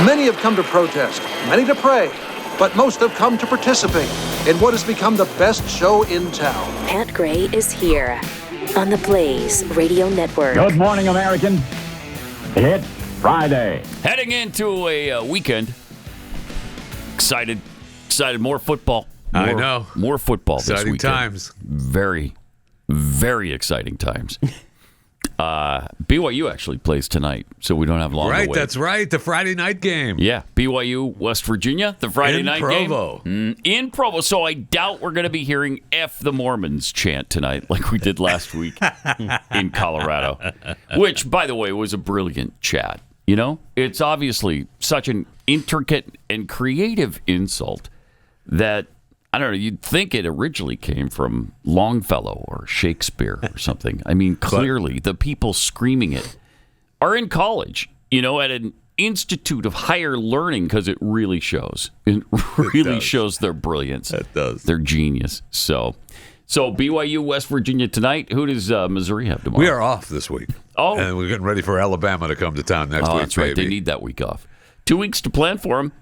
Many have come to protest, many to pray, but most have come to participate in what has become the best show in town. Pat Gray is here on the Blaze Radio Network. Good morning, American. It's Friday. Heading into a weekend. Excited. More football. I know. More football exciting this weekend. Times. Very, very exciting times. BYU actually plays tonight, so we don't have long to wait. Right, that's right. The Friday night game. Yeah, BYU, West Virginia, the Friday night Provo. game. In Provo. So I doubt we're going to be hearing F the Mormons chant tonight like we did last week in Colorado, which, by the way, was a brilliant chat. You know, it's obviously such an intricate and creative insult that, I don't know, you'd think it originally came from Longfellow or Shakespeare or something. I mean, clearly the people screaming it are in college, you know, at an institute of higher learning, because it really shows. It really shows their brilliance. It does. Their genius. So BYU, West Virginia tonight. Who does Missouri have tomorrow? We are off this week. Oh. And we're getting ready for Alabama to come to town next week, that's right. baby. They need that week off. 2 weeks to plan for them.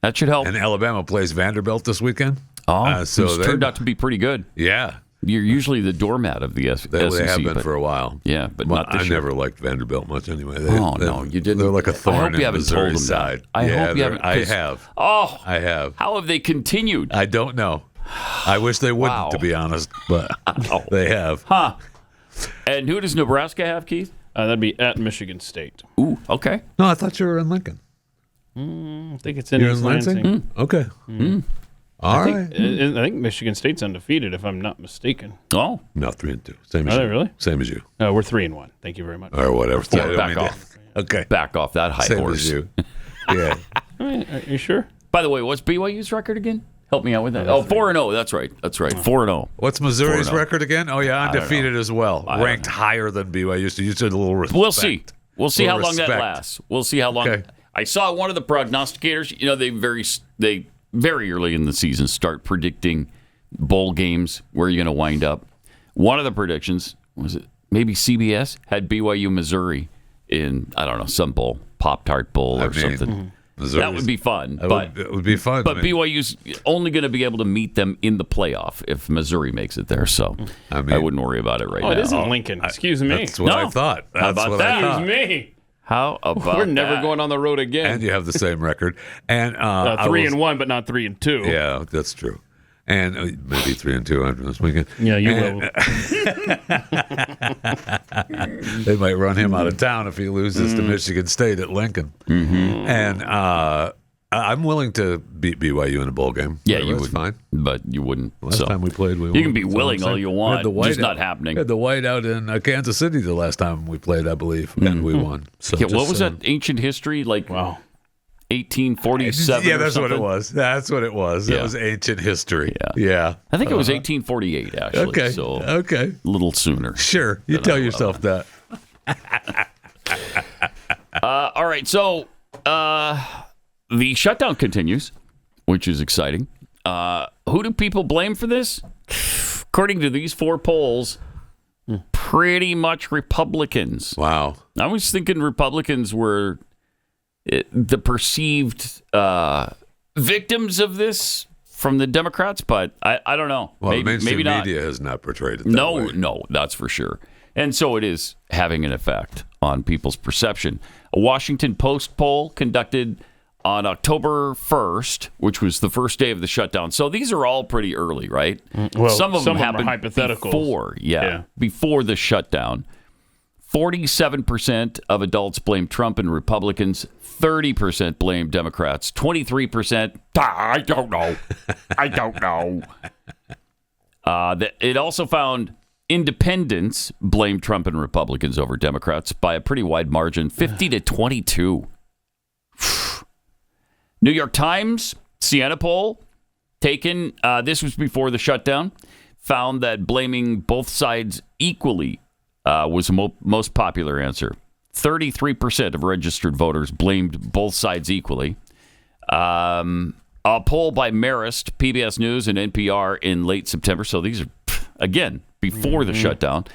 That should help. And Alabama plays Vanderbilt this weekend. So it's turned out to be pretty good. Yeah. You're usually the doormat of the SEC. They have been for a while. Yeah, but not this I year. never liked Vanderbilt much anyway. No, you didn't. They're like a thorn in told Missouri's them side. I hope you haven't. I have. Oh, I have. How have they continued? I don't know. I wish they wouldn't, to be honest, but they have. Huh. And who does Nebraska have, Keith? That'd be at Michigan State. Ooh, okay. No, I thought you were in Lincoln. I think it's in You're East in Lansing? Okay. All right. I think Michigan State's undefeated, if I'm not mistaken. Oh. No, 3-2. Same as Are you. they really? Same as you. No, we're 3-1. Thank you very much. Or whatever. Back off. Okay. Back off that high Same horse. as you. Yeah. Are you sure? By the way, what's BYU's record again? Help me out with that. 4-0. That's right. 4-0. What's Missouri's 4-0. record again? Oh, yeah, undefeated as well. Ranked higher than BYU. So you said a little respect. We'll see. We'll see how long that respect. lasts. We'll see how long. Okay. I saw one of the prognosticators. You know, they very early in the season start predicting bowl games, where you're going to wind up. One of the predictions, was it maybe CBS, had BYU Missouri in, I don't know, some bowl, Pop-Tart Bowl or something. That would be fun. It would be fun. But BYU's only going to be able to meet them in the playoff if Missouri makes it there. So I wouldn't worry about it right now. It isn't Lincoln. Excuse me. That's what I thought. How about that? Excuse me. How about We're never that? going on the road again. And you have the same record. And 3-1, but not 3-2. Yeah, that's true. And maybe 3-2 after this weekend. Yeah, you will. They might run him out of town if he loses to Michigan State at Lincoln. Mm-hmm. And I'm willing to beat BYU in a bowl game. Yeah, you would. Fine. But you wouldn't. Last time we played, we won. You can be willing all you want. Just not happening. We had the whiteout in Kansas City the last time we played, I believe, and we won. So what was that ancient history? Like, wow. 1847. Yeah, that's or what it was. That's what it was. Yeah. It was ancient history. Yeah. I think it was 1848, actually. Okay. So okay. A little sooner. Sure. You tell yourself that. All right. So the shutdown continues, which is exciting. Who do people blame for this? According to these 4 polls, pretty much Republicans. Wow. I was thinking Republicans were the perceived victims of this from the Democrats, but I don't know. Well, maybe not. Media has not portrayed it that way. No, that's for sure. And so it is having an effect on people's perception. A Washington Post poll conducted on October 1st, which was the first day of the shutdown. So these are all pretty early, right? Well, some of them happened are hypotheticals. Before the shutdown. 47% of adults blame Trump and Republicans. 30% blame Democrats. 23%, I don't know. I don't know. It also found independents blame Trump and Republicans over Democrats by a pretty wide margin, 50 to 22. New York Times, Siena poll, taken, this was before the shutdown, found that blaming both sides equally was the most popular answer. 33% of registered voters blamed both sides equally. A poll by Marist, PBS News, and NPR in late September, so these are, again, before the shutdown,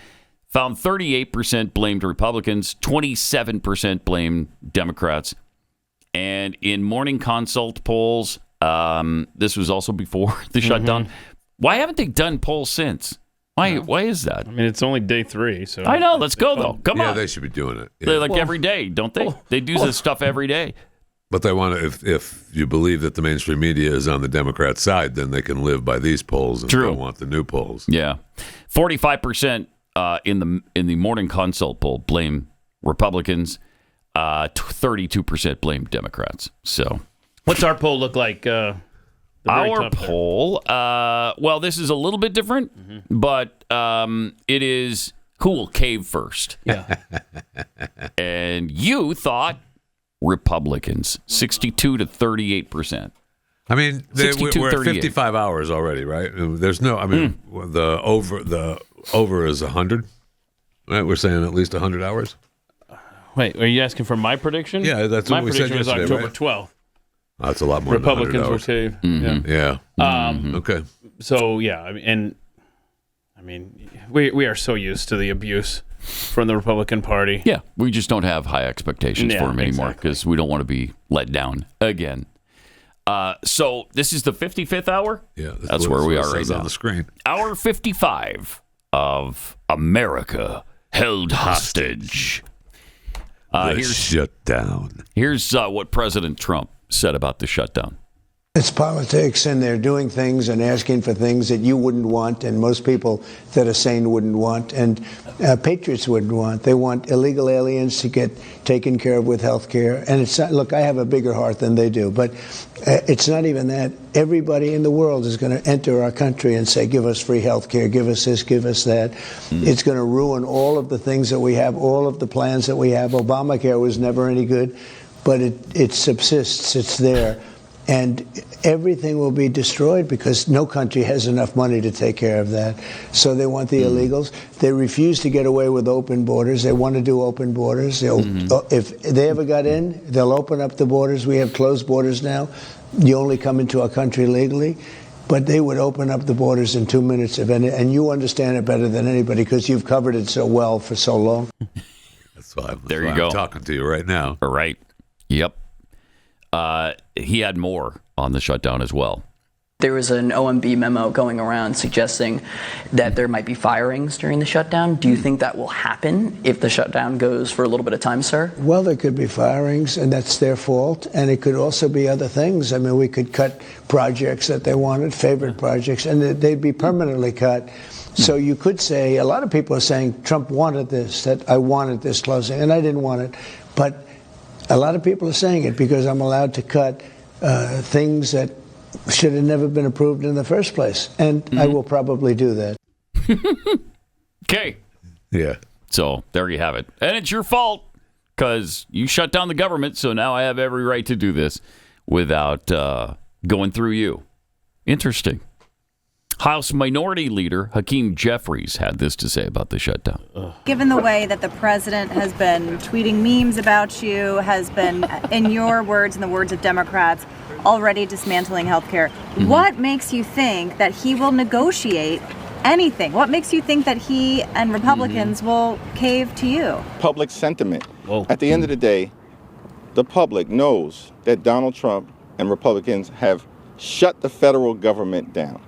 found 38% blamed Republicans, 27% blamed Democrats, And in morning consult polls, this was also before the shutdown. Why haven't they done polls since? Why is that? I mean, it's only day 3, so I know. Let's go, though. Come on. Yeah, they should be doing it. Yeah. They're like every day, don't they? They do this stuff every day. But they want to, if you believe that the mainstream media is on the Democrat side, then they can live by these polls and don't want the new polls. Yeah. 45% in the morning consult poll blame Republicans. 32% blame Democrats. So, what's our poll look like? Our poll, well, this is a little bit different, but it is who will cave first. Yeah. And you thought Republicans, 62 to 38%. I mean, we're at 38. 55 hours already, right? There's no, I mean, the over is 100, right? We're saying at least 100 hours. Wait, are you asking for my prediction? Yeah, that's my what we said prediction was yesterday, October right? 12th. That's a lot more Republicans than 100 will hours. cave. Yeah. Okay. So yeah, we are so used to the abuse from the Republican Party. Yeah, we just don't have high expectations for them anymore exactly. because we don't want to be let down again. So this is the 55th hour? Yeah, that's where we are right now. On the screen. Hour 55 of America Held Hostage. Here's shutdown. Here's what President Trump said about the shutdown. It's politics, and they're doing things and asking for things that you wouldn't want, and most people that are sane wouldn't want, and patriots wouldn't want. They want illegal aliens to get taken care of with health care. And it's not, look, I have a bigger heart than they do, but it's not even that. Everybody in the world is going to enter our country and say, give us free health care, give us this, give us that. It's going to ruin all of the things that we have, all of the plans that we have. Obamacare was never any good, but it subsists, it's there. And everything will be destroyed because no country has enough money to take care of that. So they want the illegals. They refuse to get away with open borders. They want to do open borders. If they ever got in, they'll open up the borders. We have closed borders now. You only come into our country legally. But they would open up the borders in 2 minutes. And you understand it better than anybody because you've covered it so well for so long. That's why There you go. I'm talking to you right now. All right. Yep. He had more on the shutdown as well. There was an OMB memo going around suggesting that there might be firings during the shutdown. Do you think that will happen if the shutdown goes for a little bit of time, sir? Well, there could be firings, and that's their fault. And it could also be other things. I mean, we could cut projects that they wanted, favorite projects, and they'd be permanently cut. So you could say, a lot of people are saying Trump wanted this, that I wanted this closing, and I didn't want it. But a lot of people are saying it because I'm allowed to cut things that should have never been approved in the first place. And I will probably do that. Okay. Yeah. So there you have it. And it's your fault because you shut down the government. So now I have every right to do this without going through you. Interesting. House Minority Leader Hakeem Jeffries had this to say about the shutdown. Given the way that the president has been tweeting memes about you, has been, in your words and the words of Democrats, already dismantling healthcare, what makes you think that he will negotiate anything? What makes you think that he and Republicans will cave to you? Public sentiment. At the end of the day, the public knows that Donald Trump and Republicans have shut the federal government down,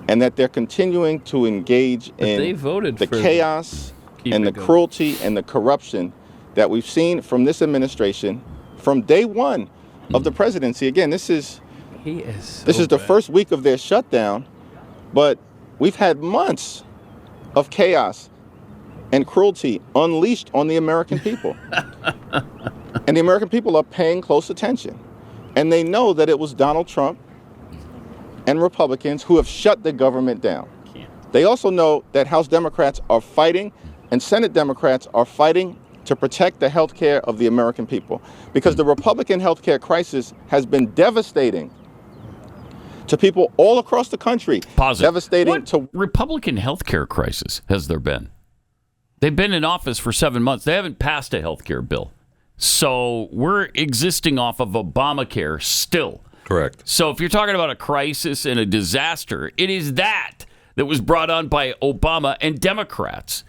and that they're continuing to engage in the chaos and the cruelty and the corruption that we've seen from this administration from day one of the presidency. Again, this is the first week of their shutdown, but we've had months of chaos and cruelty unleashed on the American people. And the American people are paying close attention. And they know that it was Donald Trump and Republicans who have shut the government down. They also know that House Democrats are fighting and Senate Democrats are fighting to protect the health care of the American people, because the Republican health care crisis has been devastating to people all across the country. Devastating to Republican health care crisis has there been? They've been in office for 7 months. They haven't passed a health care bill. So we're existing off of Obamacare still. Correct. So if you're talking about a crisis and a disaster, it is that was brought on by Obama and Democrats.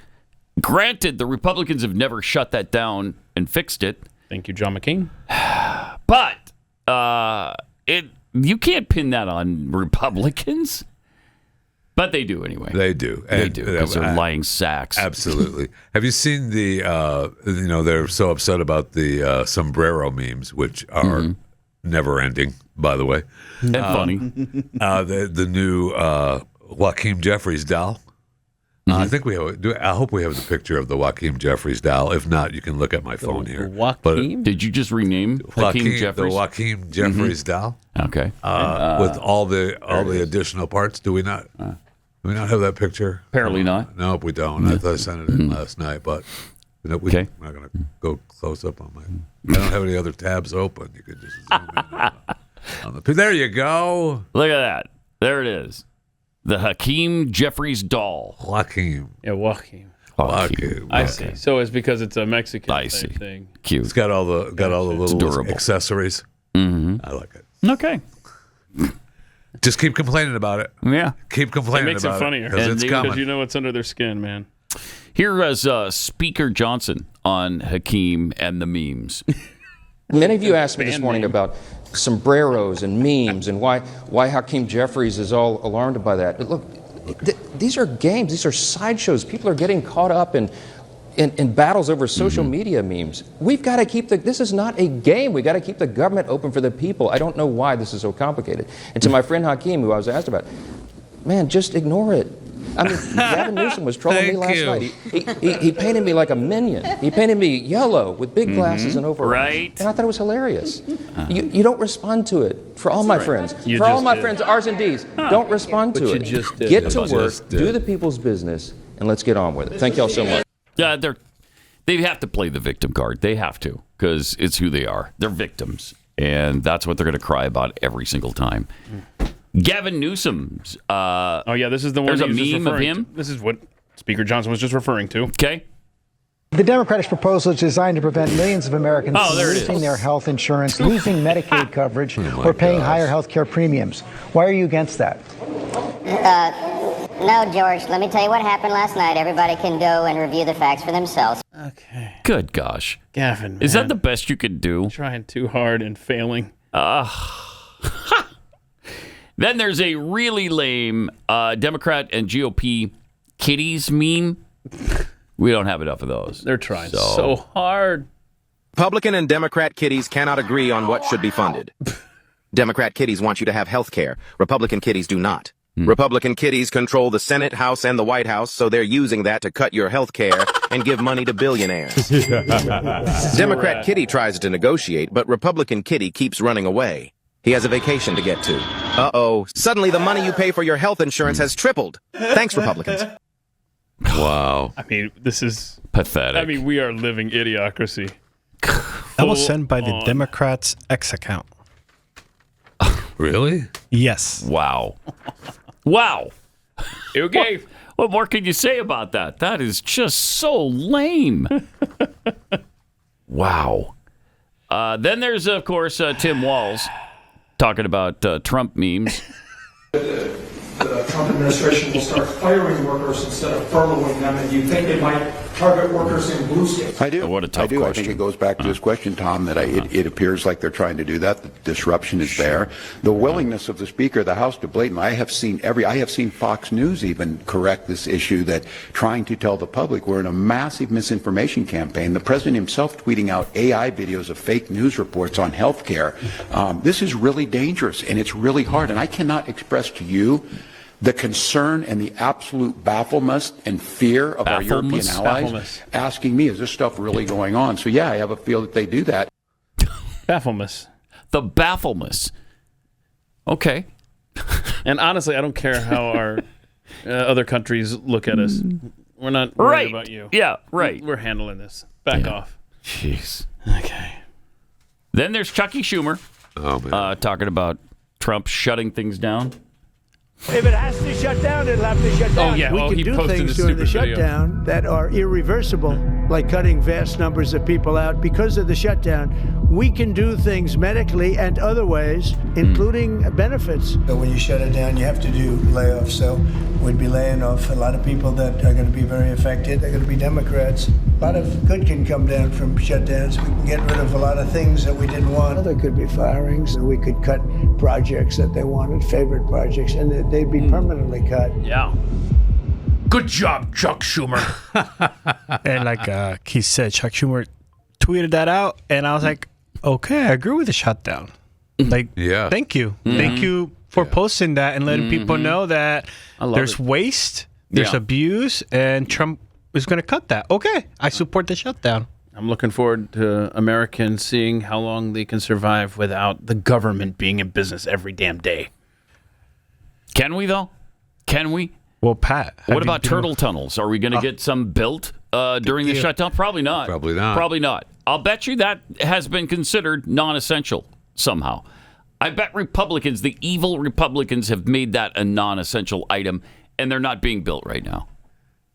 Granted, the Republicans have never shut that down and fixed it. Thank you, John McCain. But you can't pin that on Republicans. But they do anyway. They do. They do, because they're lying sacks. Absolutely. Have you seen the, they're so upset about the Sombrero memes, which are never ending, by the way. And funny. The new Hakeem Jeffries doll. I think we have. I hope we have the picture of the Hakeem Jeffries doll. If not, you can look at my phone here. Hakeem? Did you just rename Hakeem Jeffries? The Hakeem Jeffries doll. Okay. With all the additional parts. Do we not? Do we not have that picture? Apparently not. Nope, we don't. I thought I sent it in last night, but we're not going to go close up on my. I don't have any other tabs open. You could just zoom in on the. There you go. Look at that. There it is. The Hakeem Jeffries doll. Hakeem. Yeah, Hakeem. Hakeem. I see. So it's because it's a Mexican thing. Cute. It's got all the little accessories. Mm-hmm. I like it. Okay. Just keep complaining about it. Yeah. Keep complaining about it. It makes it funnier. Because it's coming. Because you know what's under their skin, man. Here is Speaker Johnson on Hakeem and the memes. Many of you asked me this morning about sombreros and memes and why Hakeem Jeffries is all alarmed by that. But look, these are games. These are sideshows. People are getting caught up in battles over social media memes. We've got to keep this is not a game. We've got to keep the government open for the people. I don't know why this is so complicated. And to my friend Hakeem, who I was asked about, man, just ignore it. I mean, Gavin Newsom was trolling me last night. He painted me like a minion. He painted me yellow with big glasses and overalls. Right. And I thought it was hilarious. You don't respond to it. For all my friends. For all my friends, R's and D's, don't respond to it. Get to work, do the people's business, and let's get on with it. Thank y'all so much. Yeah, they have to play the victim card. They have to, because it's who they are. They're victims, and that's what they're going to cry about every single time. Gavin Newsom's. This is the one. There's a meme of him. This is what Speaker Johnson was just referring to. Okay. The Democrats' proposal is designed to prevent millions of Americans losing their health insurance, losing Medicaid coverage, or paying higher health care premiums. Why are you against that? No, George. Let me tell you what happened last night. Everybody can go and review the facts for themselves. Okay. Good gosh. Gavin, man. Is that the best you could do? Trying too hard and failing. Then there's a really lame Democrat and GOP Kitties meme. We don't have enough of those. They're trying so hard. Republican and Democrat kitties cannot agree on what should be funded. Democrat kitties want you to have health care. Republican kitties do not. Republican kitties control the Senate, House, and the White House, so they're using that to cut your health care and give money to billionaires. Democrat kitty tries to negotiate, but Republican kitty keeps running away. He has a vacation to get to. Uh-oh. Suddenly the money you pay for your health insurance has tripled. Thanks, Republicans. Wow. I mean, this is pathetic. I mean, we are living idiocracy. That was sent by the Democrats' X account. Really? Yes. Wow. Wow. Okay. What more can you say about that? That is just so lame. Wow. Then there's, of course, Tim Walz talking about Trump memes. The Trump administration will start firing workers instead of furloughing them, and you think they might target workers in blue states? I do. What a tough question. I think it goes back to this question, Tom, that it appears like they're trying to do that. The disruption is there. The willingness of the Speaker of the House to blame. I have seen Fox News even correct this issue, that trying to tell the public we're in a massive misinformation campaign. The president himself tweeting out AI videos of fake news reports on health care. This is really dangerous, and it's really hard. And I cannot express to you the concern and the absolute bafflement and fear of our European allies asking me, is this stuff really going on? So, yeah, I have a feel that they do that. Bafflement. The bafflement. Okay. And honestly, I don't care how our other countries look at us. We're not worried about you. Yeah, right. We're handling this. Back off. Jeez. Okay. Then there's Chucky Schumer talking about Trump shutting things down. If it has to shut down, it'll have to shut down. Oh, yeah. We can do things during the shutdown that are irreversible, like cutting vast numbers of people out. Because of the shutdown, we can do things medically and other ways, including benefits. So when you shut it down, you have to do layoffs. So we'd be laying off a lot of people that are going to be very affected. They're going to be Democrats. A lot of good can come down from shutdowns. We can get rid of a lot of things that we didn't want. There could be firings, and we could cut projects that they wanted, favorite projects, and they'd be permanently cut. Yeah. Good job, Chuck Schumer. And like he said, Chuck Schumer tweeted that out, and I was like, okay, I agree with the shutdown. Like, thank you. Thank you for posting that and letting people know that there's waste, there's abuse, and Trump is going to cut that. Okay, I support the shutdown. I'm looking forward to Americans seeing how long they can survive without the government being in business every damn day. Can we, though? Can we? Well, Pat. What about turtle tunnels? Are we going to get some built during the shutdown? Probably not. Probably not. Probably not. I'll bet you that has been considered non-essential somehow. I bet Republicans, the evil Republicans, have made that a non-essential item, and they're not being built right now.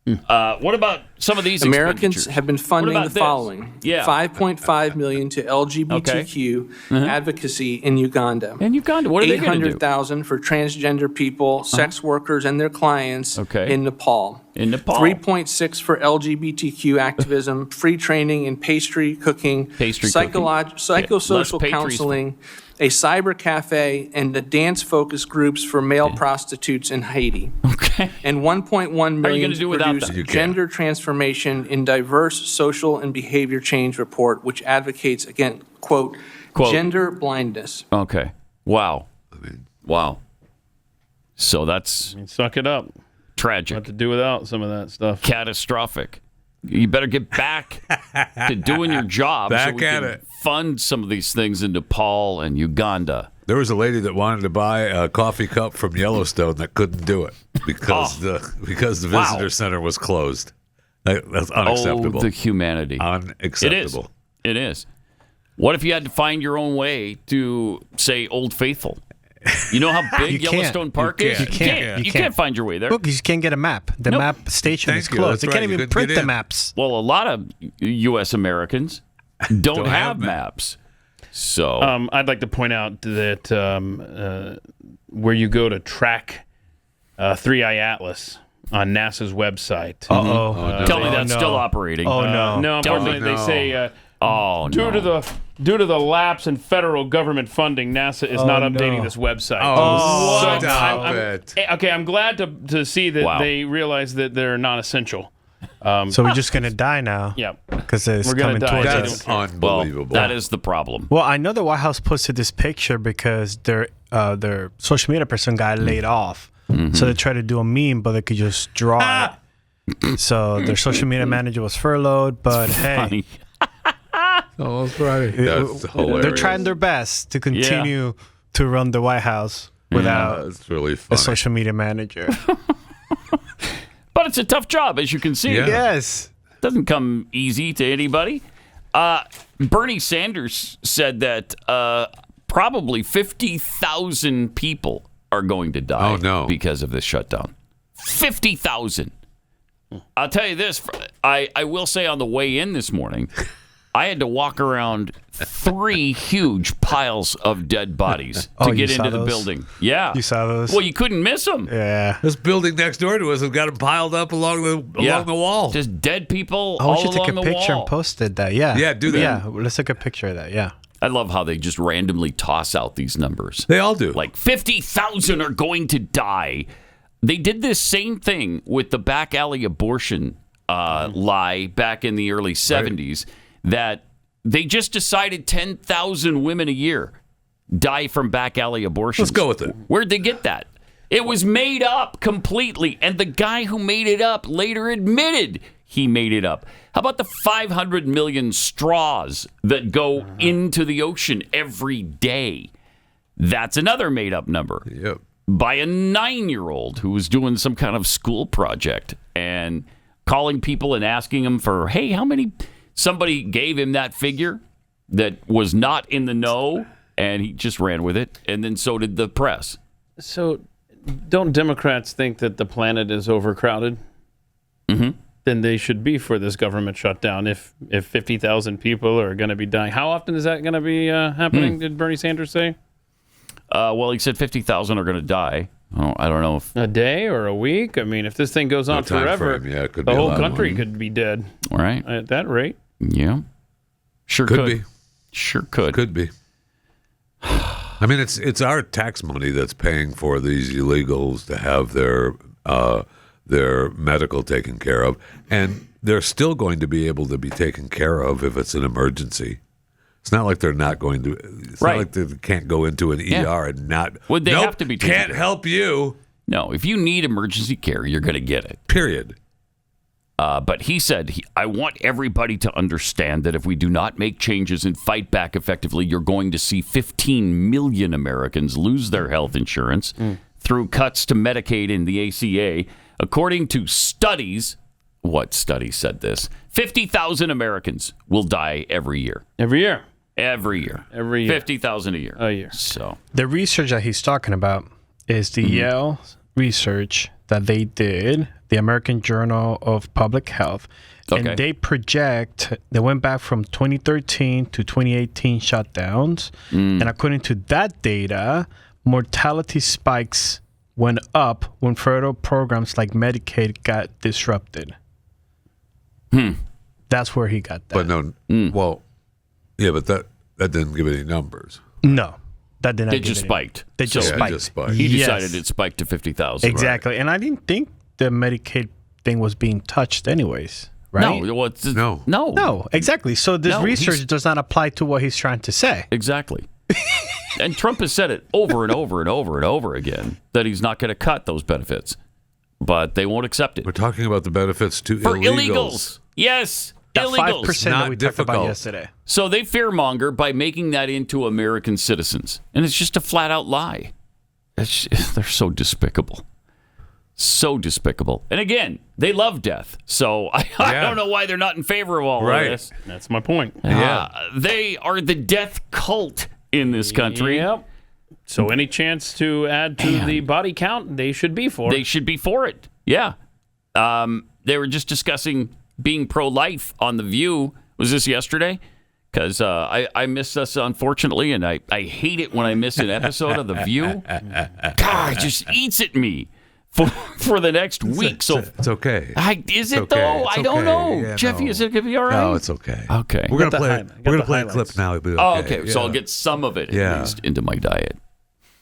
What about some of these Americans have been funding the this? following. Yeah. $5.5 million to LGBTQ advocacy in Uganda. In Uganda, what are they going to do? $800,000 for transgender people, sex workers, and their clients in Nepal. In Nepal. $3.6 for LGBTQ activism, free training in pastry cooking, psychosocial counseling, a cyber cafe, and the dance focus groups for male prostitutes in Haiti. Okay. And $1.1 million to produce them? gender transformation in diverse social and behavior change report, which advocates, again, quote, gender blindness. Okay. Wow. Wow. So that's... suck it up. Tragic. What to do without some of that stuff. Catastrophic. You better get back to doing your job. Back so we at can it. Fund some of these things in Nepal and Uganda. There was a lady that wanted to buy a coffee cup from Yellowstone that couldn't do it because the visitor center was closed. That's unacceptable. Oh, the humanity. Unacceptable. It is. What if you had to find your own way to, say, Old Faithful? You know how big Yellowstone Park is? You can't find your way there. Look, you just can't get a map. The map station is closed. They can't even print the maps. Well, a lot of U.S. Americans don't have maps. So I'd like to point out that where you go to track 3i Atlas on NASA's website. Tell me that's still operating. No, unfortunately, they say due to the lapse in federal government funding, NASA is not updating this website. Stop it. I'm glad to see that they realize that they're non-essential. So we're just going to die now. Yeah. Because it's We're gonna coming die. towards That's us. unbelievable. Well, that is the problem. Well, I know the White House posted this picture because their social media person got laid off. So they tried to do a meme, but they could just draw it. So their social media manager was furloughed, but hey. Oh, that's right. That's hilarious. They're trying their best to continue to run the White House without that's really funny. a social media manager. But it's a tough job, as you can see. Yeah. Yes. Doesn't come easy to anybody. Bernie Sanders said that probably 50,000 people are going to die because of this shutdown. 50,000. I'll tell you this. I will say on the way in this morning, I had to walk around 3 huge piles of dead bodies to get into the building. Yeah. You saw those? Well, you couldn't miss them. Yeah. This building next door to us has got them piled up along the wall. Just dead people we all should along take the a picture wall. and post it. Yeah. Yeah, do that. Yeah, let's take a picture of that. Yeah. I love how they just randomly toss out these numbers. They all do. Like 50,000 are going to die. They did this same thing with the back alley abortion lie back in the early 70s that they just decided 10,000 women a year die from back alley abortions. Let's go with it. Where'd they get that? It was made up completely, and the guy who made it up later admitted he made it up. How about the 500 million straws that go into the ocean every day? That's another made-up number. Yep. By a 9-year-old who was doing some kind of school project and calling people and asking them for, hey, how many... Somebody gave him that figure that was not in the know, and he just ran with it, and then so did the press. So don't Democrats think that the planet is overcrowded? Mm-hmm. Then they should be for this government shutdown if 50,000 people are going to be dying. How often is that going to be happening, did Bernie Sanders say? Well, he said 50,000 are going to die. I don't know if a day or a week. I mean, if this thing goes on forever, it could the be a whole lot country more. could be dead. All right. At that rate. Yeah. Sure could be. Sure could. Could be. I mean, it's our tax money that's paying for these illegals to have their medical taken care of, and they're still going to be able to be taken care of if it's an emergency. It's not like they're not going to. It's not like they can't go into an ER and not. Would they nope, have to be taken can't care of? help you. No, if you need emergency care, you're going to get it. Period. But he said, I want everybody to understand that if we do not make changes and fight back effectively, you're going to see 15 million Americans lose their health insurance through cuts to Medicaid and the ACA. According to studies, what study said this? 50,000 Americans will die every year. Every year. Every year. Every year. 50,000 a year. A year. So the research that he's talking about is the Yale research that they did, the American Journal of Public Health. Okay. And they project, they went back from 2013 to 2018 shutdowns. And according to that data, mortality spikes went up when federal programs like Medicaid got disrupted. That's where he got that. But no, well, yeah, but that didn't give any numbers. No, that did not. It just spiked. They just So- spiked. It just spiked. He Yes. decided it spiked to 50,000. Exactly. And I didn't think the Medicaid thing was being touched anyways, right? No, well, No. No, exactly. So this No, research he's- does not apply to what he's trying to say. Exactly. And Trump has said it over and over and over and over again that he's not going to cut those benefits, but they won't accept it. We're talking about the benefits to For illegals. illegals. Yes, That illegals. 5% that we talked about yesterday. So they fearmonger by making that into American citizens. And it's just a flat out lie. They're so despicable. So despicable. And again, they love death. So I don't know why they're not in favor of all of this. That's my point. They are the death cult in this country. Yep. So any chance to add to the body count, they should be for. They should be for it. Yeah. They were just discussing being pro-life on The View. Was this yesterday? Because I missed this, unfortunately, and I hate it when I miss an episode of The View. God, it just eats at me for the next week. It's okay. Is it, though? I don't know. Yeah, Jeffy, is it going to be all right? No, it's okay. Okay. We're gonna play a clip now. It'll be okay. Oh, okay. So I'll get some of it at least into my diet.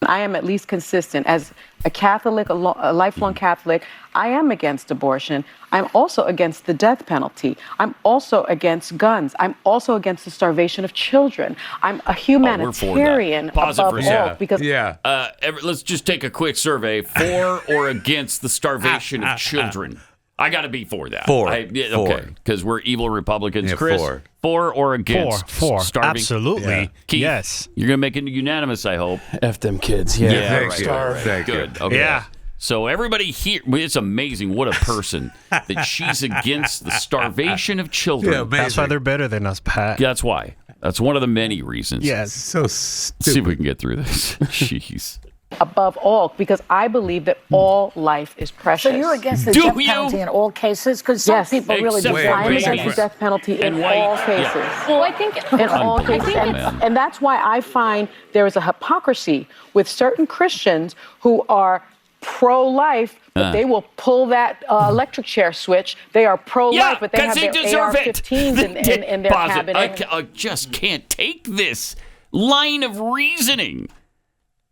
I am at least consistent. As a Catholic, a lifelong Catholic, I am against abortion. I'm also against the death penalty. I'm also against guns. I'm also against the starvation of children. I'm a humanitarian Pause it above for a all. second. Because let's just take a quick survey. For or against the starvation of children? I got to be for that. For. Okay, because we're evil Republicans. Yeah, Chris, for. or against? For. Starving? Absolutely. Yeah. Keith, Yes. You're going to make it unanimous, I hope. F them kids. Thank right. you. Right. Thank Good. you. Okay. Yeah. So everybody here, it's amazing what a person that she's against the starvation of children. Yeah, That's why they're better than us, Pat. That's why. That's one of the many reasons. Yes. So Let's see if we can get through this. Jeez. above all, because I believe that all life is precious. So you're against the death penalty in all cases? Because some people really do. I am against the death penalty in all cases. Well, I think in all cases, and that's why I find there is a hypocrisy with certain Christians who are pro-life, but they will pull that electric chair switch. They are pro-life, but they have their AR-15s in their cabinet. I just can't take this line of reasoning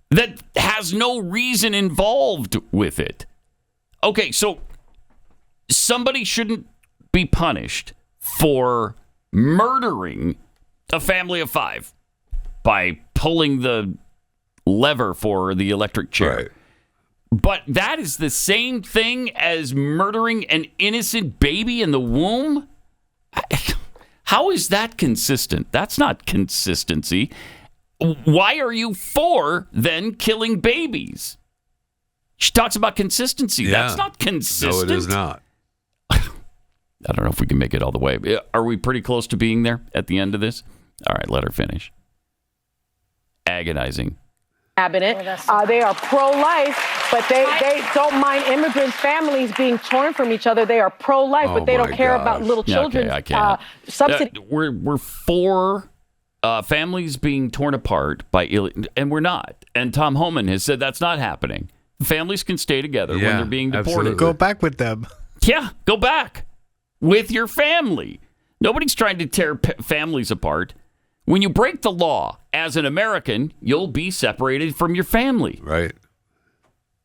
that has no reason involved with it. Okay, so somebody shouldn't be punished for murdering a family of 5 by pulling the lever for the electric chair. Right. But that is the same thing as murdering an innocent baby in the womb? How is that consistent? That's not consistency. Why are you for then killing babies? She talks about consistency. Yeah. That's not consistent. No, it is not. I don't know if we can make it all the way. Are we pretty close to being there at the end of this? All right, let her finish. Agonizing. Cabinet. They are pro-life, but they don't mind immigrant families being torn from each other. They are pro-life, but they don't care about little children. I can't. Subsidy. We're for families being torn apart by and we're not. And Tom Homan has said that's not happening. Families can stay together when they're being deported. Absolutely. Go back with them. Yeah, go back with your family. Nobody's trying to tear families apart. When you break the law as an American, you'll be separated from your family. Right.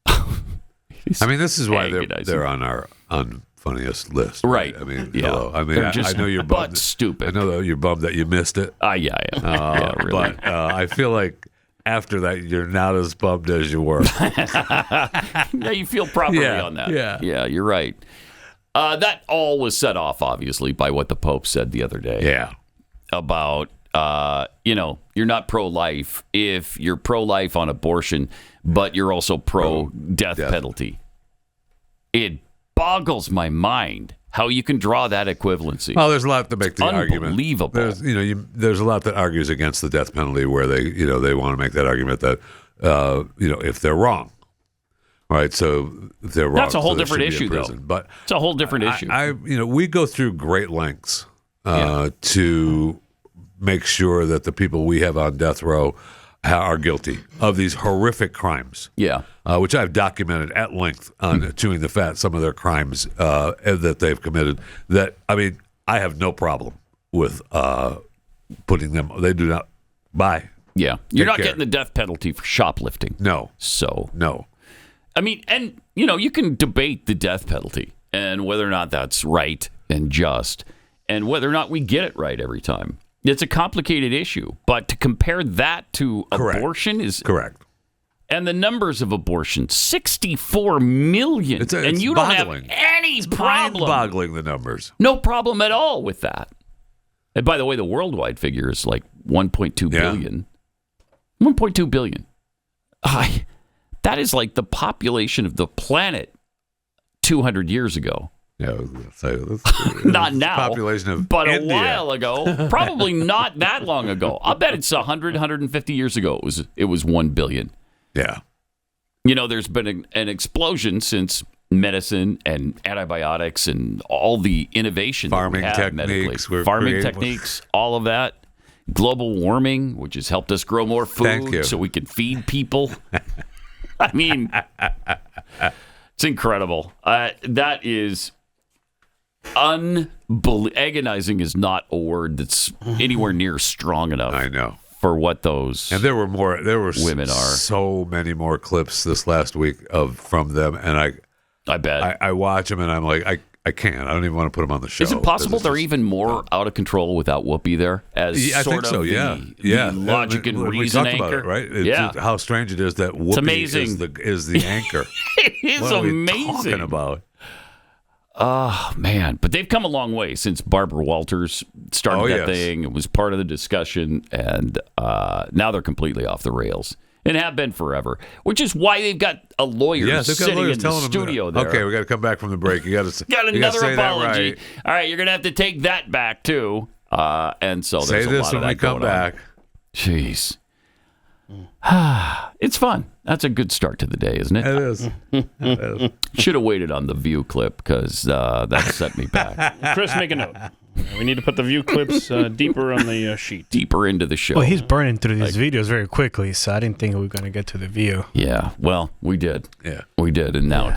I mean, this is why they're on our unfunniest list. Right. I mean, Yeah. hello. I mean, They're just I know you're bummed. stupid. I know that you're bummed that you missed it. Yeah, yeah, really. But I feel like after that, you're not as bummed as you were. Yeah, you feel properly on that. Yeah, you're right. That all was set off, obviously, by what the Pope said the other day. Yeah. About, you're not pro-life if you're pro-life on abortion, but you're also pro-death penalty. It boggles my mind how you can draw that equivalency. Well, there's a lot to make the argument. Unbelievable. There's a lot that argues against the death penalty where they want to make that argument that, if they're wrong. Right, so they're wrong. That's a whole so different issue, though. But it's a whole different issue. We go through great lengths to make sure that the people we have on death row are guilty of these horrific crimes. Yeah, which I've documented at length on Chewing the Fat, some of their crimes that they've committed. That I have no problem with putting them. They do not buy. Yeah, you're not getting the death penalty for shoplifting. No, no. I mean, and you can debate the death penalty and whether or not that's right and just, and whether or not we get it right every time. It's a complicated issue, but to compare that to abortion is correct. And the numbers of abortion, 64 million, and you boggling. Don't have any problem. Mind-boggling the numbers. No problem at all with that. And by the way, the worldwide figure is like 1.2 billion. 1.2 billion. That is like the population of the planet 200 years ago. Yeah, not now, population of but India. A while ago, probably not that long ago. I'll bet it's 100, 150 years ago. It was 1 billion. Yeah. There's been an explosion since medicine and antibiotics and all the innovation farming that we have techniques, farming techniques, all of that. Global warming, which has helped us grow more food so we can feed people. I mean, it's incredible. That is agonizing is not a word that's anywhere near strong enough. I know. For what those and there were women are. So many more clips this last week from them, and I bet I watch them and I'm like I can't. I don't even want to put them on the show. Is it possible they're even more out of control without Whoopi there? As I think so. The logic and reason anchor, about it, right? How strange it is that Whoopi is the anchor. It is what amazing. Are we talking about? Oh man! But they've come a long way since Barbara Walters started that thing. It was part of the discussion, and now they're completely off the rails. And have been forever, which is why they've got a lawyer sitting in the studio there. Okay, we got to come back from the break. You got to got another apology. All right, you're going to have to take that back too. And so there's say this a lot when we come back. Jeez, it's fun. That's a good start to the day, isn't it? It is. Should have waited on the View clip because that set me back. Chris, make a note. We need to put the View clips deeper on the sheet. Deeper into the show. Well, he's burning through these videos very quickly, so I didn't think we were going to get to the View. Yeah, well, we did. Yeah, we did, and now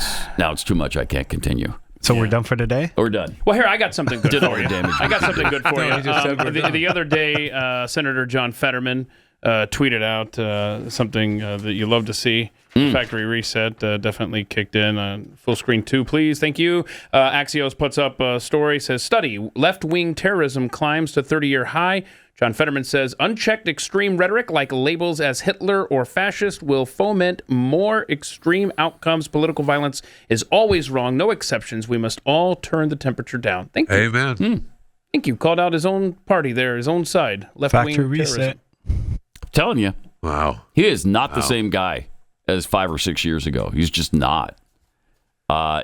it's too much. I can't continue. So we're done for today? We're done. Well, here, I got something good for you. Damage. I got something good for you. The other day, Senator John Fetterman tweeted out something that you love to see. Factory Reset definitely kicked in. Full screen 2, please. Thank you. Axios puts up a story, says, study, left-wing terrorism climbs to 30-year high. John Fetterman says, unchecked extreme rhetoric like labels as Hitler or fascist will foment more extreme outcomes. Political violence is always wrong. No exceptions. We must all turn the temperature down. Thank you. Amen. Thank you. Called out his own party there, his own side. Left-wing Factory Reset. I'm telling you. Wow. He is not the same guy as 5 or 6 years ago. He's just not.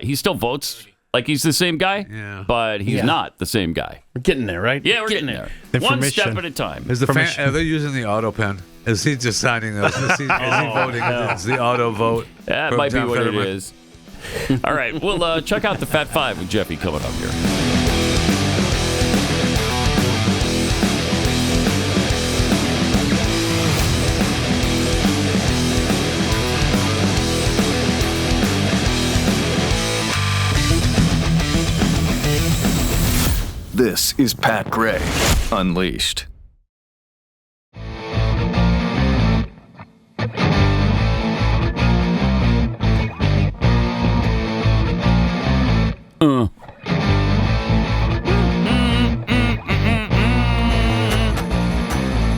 He still votes like he's the same guy, but he's not the same guy. We're getting there, right? Yeah, we're getting there. One step at a time. Are they using the auto pen? Is he just signing those? Is he voting? No. Is the auto vote? That might be what Fetterman? It is. All right, we'll check out the Fat Five with Jeffy coming up here. is Pat Gray Unleashed.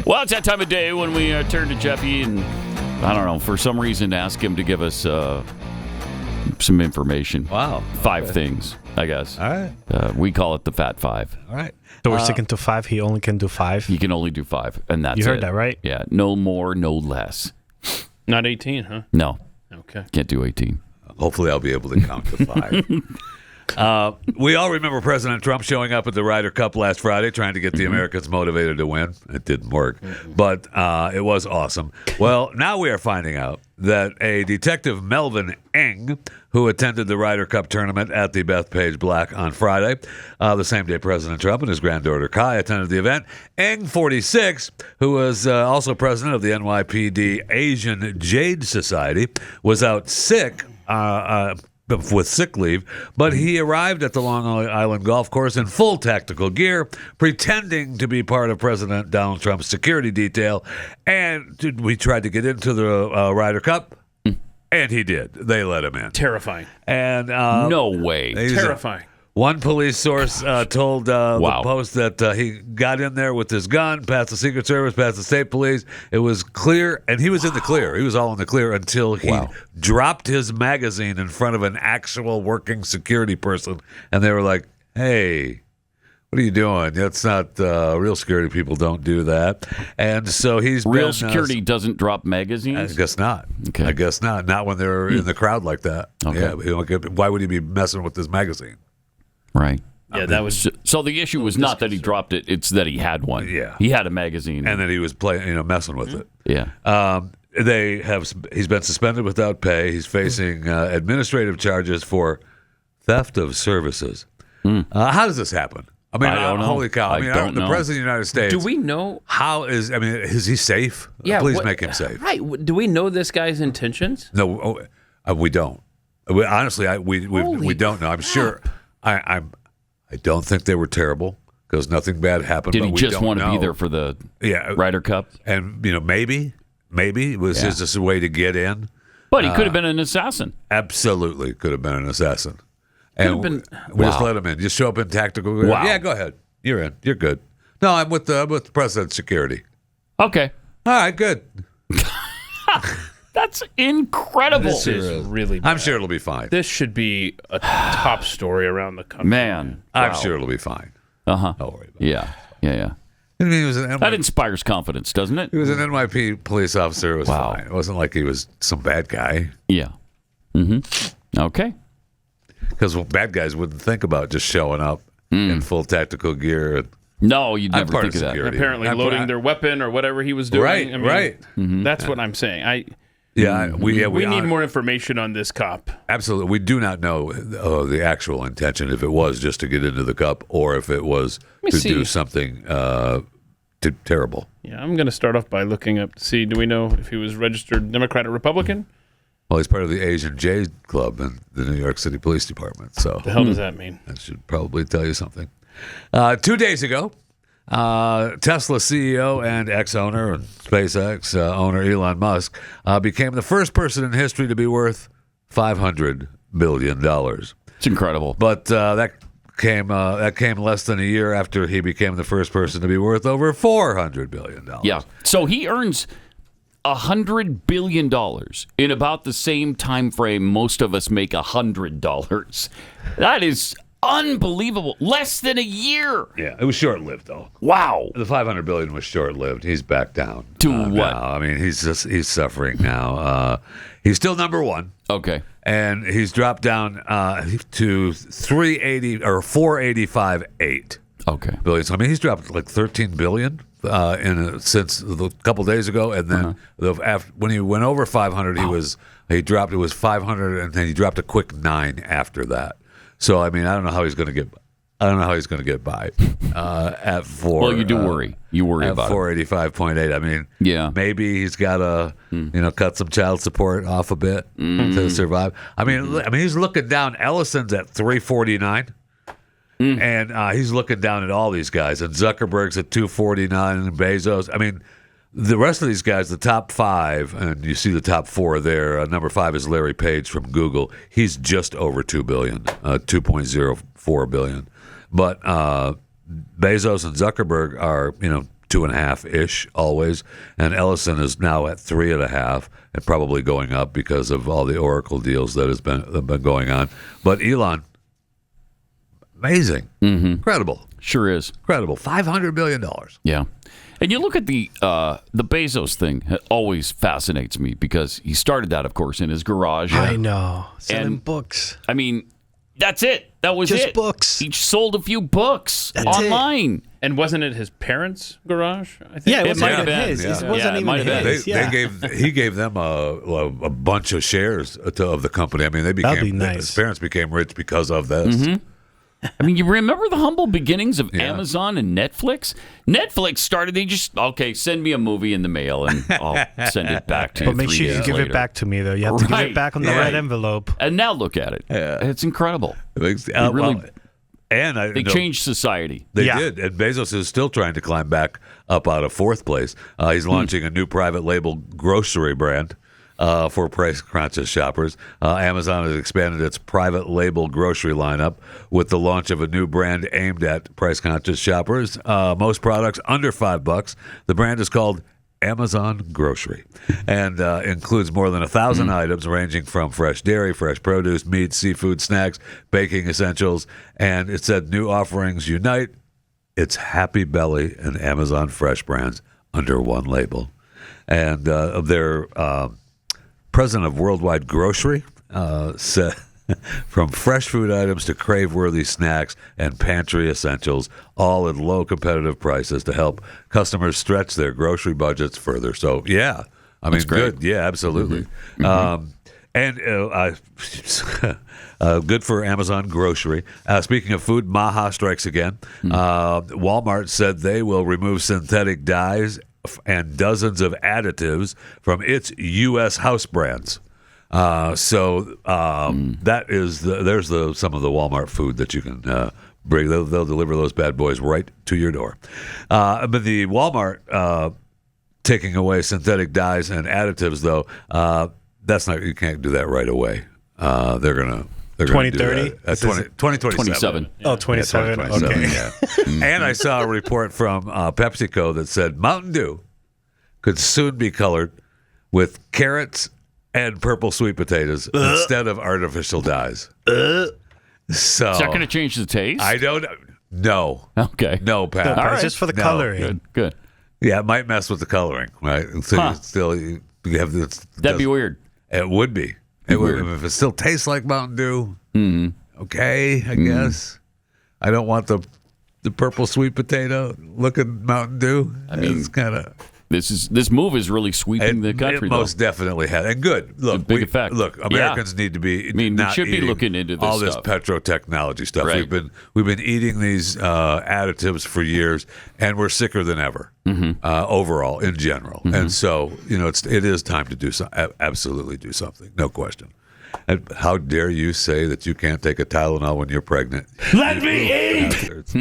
Well, it's that time of day when we turn to Jeffy and, I don't know, for some reason ask him to give us some information. Wow. 5 things, I guess. All right. We call it the Fat 5. All right. So we're sticking to 5. He only can do 5. He can only do 5, and that's it. You heard that, right? Yeah. No more, no less. Not 18, huh? No. Okay. Can't do 18. Hopefully I'll be able to count to 5. We all remember President Trump showing up at the Ryder Cup last Friday trying to get the Americans motivated to win. It didn't work, but it was awesome. Well, now we are finding out that a Detective Melvin Eng, who attended the Ryder Cup tournament at the Bethpage Black on Friday, the same day President Trump and his granddaughter Kai attended the event. Eng, 46, who was also president of the NYPD Asian Jade Society, was out sick with sick leave, but he arrived at the Long Island golf course in full tactical gear, pretending to be part of President Donald Trump's security detail, and we tried to get into the Ryder Cup, and he did. They let him in. Terrifying. And no way. Terrifying. One police source told the Post that he got in there with his gun, passed the Secret Service, passed the state police. It was clear, and he was in the clear. He was all in the clear until he dropped his magazine in front of an actual working security person, and they were like, "Hey, what are you doing? That's not real security people don't do that." And so he's real security doesn't drop magazines. I guess not. Okay. I guess not. Not when they're in the crowd like that. Okay. Yeah. Why would he be messing with this magazine? Right. Yeah, that was so. The issue was not that he dropped it; it's that he had one. Yeah, he had a magazine, and then he was playing, messing with it. Yeah. He's been suspended without pay. He's facing administrative charges for theft of services. How does this happen? I mean, I don't know. Holy cow! I mean, don't the know. president of the United States. Do we know? Is he safe? Yeah, Please make him safe. Right. Do we know this guy's intentions? No, we don't. Honestly, we don't know. I'm sure. I don't think they were terrible because nothing bad happened. Did but he we just don't want to be know. there for the Ryder Cup? And maybe it was just a way to get in. But he could have been an assassin. Absolutely, could have been an assassin. And we just let him in. Just show up in tactical. Wow. Yeah, go ahead. You're in. You're good. No, I'm with the president's security. Okay. All right. Good. That's incredible. This is really bad. I'm sure it'll be fine. This should be a top story around the country. Man, I'm sure it'll be fine. Uh-huh. Don't worry about it. Yeah. I mean, he was that inspires confidence, doesn't it? He was an NYPD police officer. It was fine. It wasn't like he was some bad guy. Yeah. Mm-hmm. Okay. Because bad guys wouldn't think about just showing up in full tactical gear. No, you'd never think of that. Apparently loading their weapon or whatever he was doing. Right, right. That's what I'm saying. We need more information on this cop. Absolutely. We do not know the actual intention, if it was just to get into the cup or if it was to do something terrible. Yeah, I'm going to start off by looking up to see, do we know if he was registered Democrat or Republican? Well, he's part of the Asian Jade Club in the New York City Police Department. So the hell does that mean? That should probably tell you something. 2 days ago, Tesla CEO and ex-owner and SpaceX owner Elon Musk became the first person in history to be worth $500 billion. It's incredible. But that came less than a year after he became the first person to be worth over $400 billion. Yeah. So he earns $100 billion in about the same time frame most of us make $100. That is unbelievable. Less than a year. Yeah, it was short-lived though. Wow. The $500 billion was short-lived. He's back down to what? Now. I mean, he's suffering now. He's still number one. Okay. And he's dropped down to 380 or 485.8. Okay. Billion. So, I mean, he's dropped like 13 billion since a couple days ago, and then when he went over 500, he dropped. It was 500, and then he dropped a quick 9 after that. So, I mean, I don't know how he's going to get. I don't know how he's going to get by at 4. Well, you do worry. You worry about 485.8. I mean, yeah, maybe he's got to cut some child support off a bit to survive. I mean, he's looking down. Ellison's at 349. And he's looking down at all these guys. And Zuckerberg's at 249 and Bezos. I mean, the rest of these guys, the top 5, and you see the top 4 there. Number 5 is Larry Page from Google. He's just over $2 billion, 2.04 billion. But Bezos and Zuckerberg are, 2.5-ish always. And Ellison is now at 3.5 and probably going up because of all the Oracle deals that have been going on. But Elon, amazing. Incredible. Sure is. Incredible. $500 billion. Yeah. And you look at the Bezos thing. It always fascinates me because he started that, of course, in his garage. I know. Selling books. I mean, that's it. That was Just it. books. He sold a few books online. And wasn't it his parents' garage? I think Yeah, it might have been his. It wasn't even his. He gave them a bunch of shares of the company. I mean, That'd be nice. His parents became rich because of this. I mean, you remember the humble beginnings of Amazon and Netflix? Netflix started, send me a movie in the mail and I'll send it back to you. But make sure you give it back to me, though. You have to give it back on the right envelope. And now look at it. It's incredible. They changed society. They did. And Bezos is still trying to climb back up out of 4th place. He's launching a new private label grocery brand for price-conscious shoppers. Amazon has expanded its private label grocery lineup with the launch of a new brand aimed at price-conscious shoppers. Most products under $5. The brand is called Amazon Grocery and includes more than 1,000 items ranging from fresh dairy, fresh produce, meat, seafood, snacks, baking essentials. And it said new offerings unite its Happy Belly and Amazon Fresh brands under one label. And their president of Worldwide Grocery said, from fresh food items to crave-worthy snacks and pantry essentials, all at low competitive prices to help customers stretch their grocery budgets further. So, yeah, I mean, good. Yeah, absolutely. And good for Amazon Grocery. Speaking of food, MAHA strikes again. Walmart said they will remove synthetic dyes and dozens of additives from its U.S. house brands. That is there's some of the Walmart food that you can bring. They'll deliver those bad boys right to your door. But the Walmart taking away synthetic dyes and additives, though, that's not, you can't do that right away. They're gonna 2030? 2027. Oh, 27. Yeah, okay. Yeah. And I saw a report from PepsiCo that said Mountain Dew could soon be colored with carrots and purple sweet potatoes instead of artificial dyes. So is that going to change the taste? I don't know. Okay. No, Pat. All right. Just for the coloring. Good. Yeah, it might mess with the coloring, right? So you have this. That'd be weird. It would be. It would, if it still tastes like Mountain Dew, okay, I guess. I don't want the purple sweet potato looking Mountain Dew. I mean, it's kind of. This move is really sweeping the country. It most definitely has, and good. Look, big effect. Look, Americans need to be. I mean, we should be looking into this all this stuff. petrotechnology stuff. Right. We've been eating these additives for years, and we're sicker than ever overall in general. And so, it is time to do absolutely do something. No question. And how dare you say that you can't take a Tylenol when you're pregnant? Let me eat.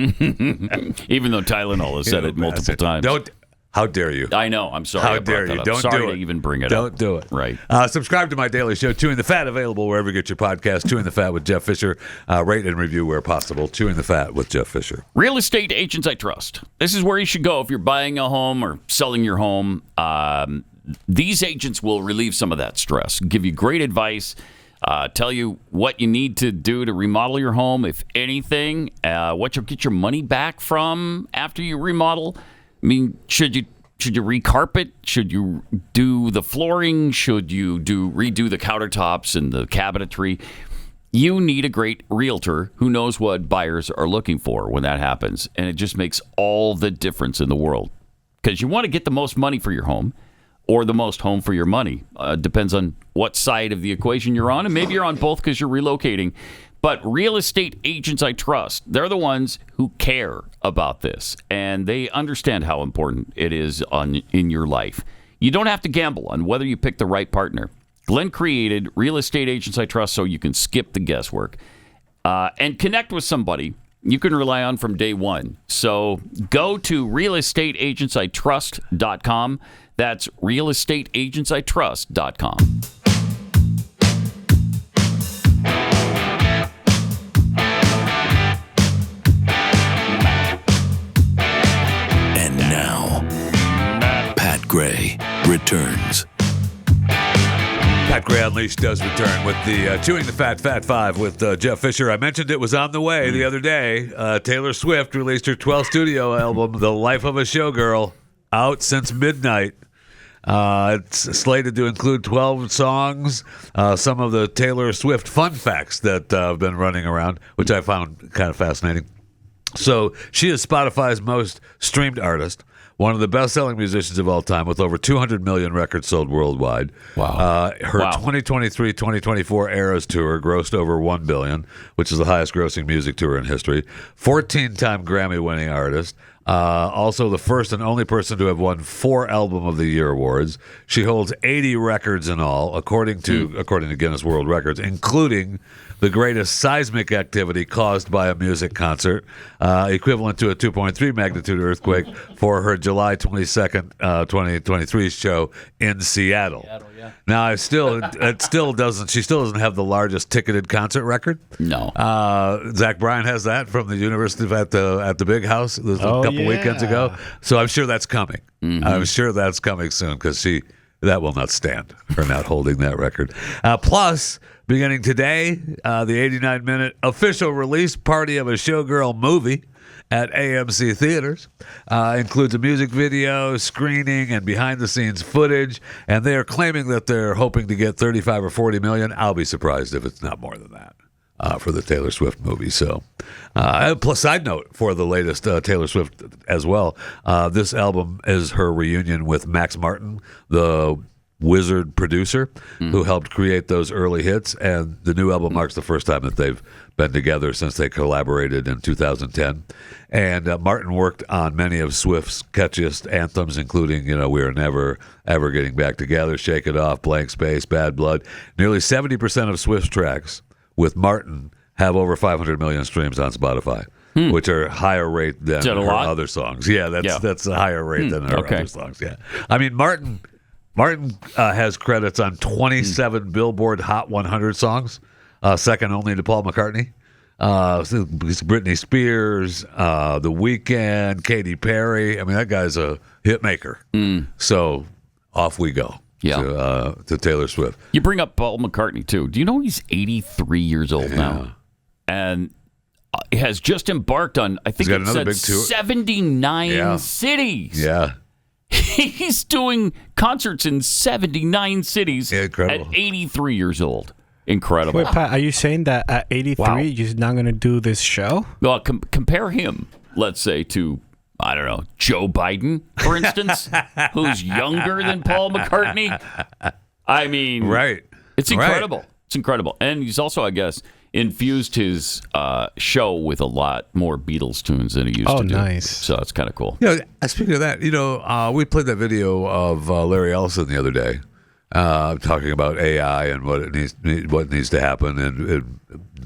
Even though Tylenol has said it multiple times. How dare you? I know. I'm sorry. How dare you? Don't sorry do it. to even bring it Don't up. do it. Right. Subscribe to my daily show, Chewing the Fat, available wherever you get your podcast. Chewing the Fat with Jeff Fisher. Rate and review where possible. Chewing the Fat with Jeff Fisher. Real estate agents I trust. This is where you should go if you're buying a home or selling your home. These agents will relieve some of that stress, give you great advice, tell you what you need to do to remodel your home, if anything, what you'll get your money back from after you remodel. I mean, should you recarpet? Should you do the flooring? Should you redo the countertops and the cabinetry? You need a great realtor who knows what buyers are looking for when that happens. And it just makes all the difference in the world. Because you want to get the most money for your home or the most home for your money. Depends on what side of the equation you're on. And maybe you're on both because you're relocating. But real estate agents I trust, they're the ones who care about this, and they understand how important it is in your life. You don't have to gamble on whether you pick the right partner. Glenn created Real Estate Agents I Trust so you can skip the guesswork and connect with somebody you can rely on from day one. So go to realestateagentsitrust.com. That's realestateagentsitrust.com. And now, Pat Gray returns. Pat Gray Unleashed does return with the Chewing the Fat Five with Jeff Fisher. I mentioned it was on the way the other day. Taylor Swift released her 12th studio album, The Life of a Showgirl, out since midnight. It's slated to include 12 songs, some of the Taylor Swift fun facts that have been running around, which I found kind of fascinating. So she is Spotify's most streamed artist, one of the best-selling musicians of all time, with over 200 million records sold worldwide. Wow. Her 2023-2024 Eras Tour grossed over $1 billion, which is the highest-grossing music tour in history. 14-time Grammy-winning artist. Also the first and only person to have won 4 Album of the Year awards. She holds 80 records in all, according to Guinness World Records, including the greatest seismic activity caused by a music concert, equivalent to a 2.3 magnitude earthquake for her July 22nd, 2023 show in Seattle. Now, she still doesn't have the largest ticketed concert record. No. Zach Bryan has that from the University at the Big House a couple weekends ago. So I'm sure that's coming. Mm-hmm. I'm sure that's coming soon because that will not stand for not holding that record. Plus, beginning today, the 89-minute official release party of a Showgirl movie at AMC Theaters includes a music video, screening, and behind-the-scenes footage. And they are claiming that they're hoping to get 35 or 40 million. I'll be surprised if it's not more than that for the Taylor Swift movie. So, plus, side note for the latest Taylor Swift as well, this album is her reunion with Max Martin, the wizard producer who helped create those early hits, and the new album marks the first time that they've been together since they collaborated in 2010. And Martin worked on many of Swift's catchiest anthems, including We Are Never Ever Getting Back Together, Shake It Off, Blank Space, Bad Blood. Nearly 70% of Swift's tracks with Martin have over 500 million streams on Spotify, which are higher rate than her other songs. Yeah, that's a higher rate than her other songs. Yeah, I mean Martin has credits on 27 Billboard Hot 100 songs, second only to Paul McCartney. Britney Spears, The Weeknd, Katy Perry. I mean, that guy's a hit maker. So off we go to Taylor Swift. You bring up Paul McCartney, too. Do you know he's 83 years old now? And has just embarked on, I think it said 79 cities. Yeah. He's doing concerts in 79 cities at 83 years old. Incredible. Wait, Pat, are you saying that at 83 you're not going to do this show? Well, compare him, let's say, to, I don't know, Joe Biden, for instance, who's younger than Paul McCartney. I mean, it's incredible. Right. It's incredible. And he's also, I guess, infused his show with a lot more Beatles tunes than he used to do. Oh, nice. So it's kind of cool. Speaking of that, we played that video of Larry Ellison the other day, talking about AI and what needs to happen, and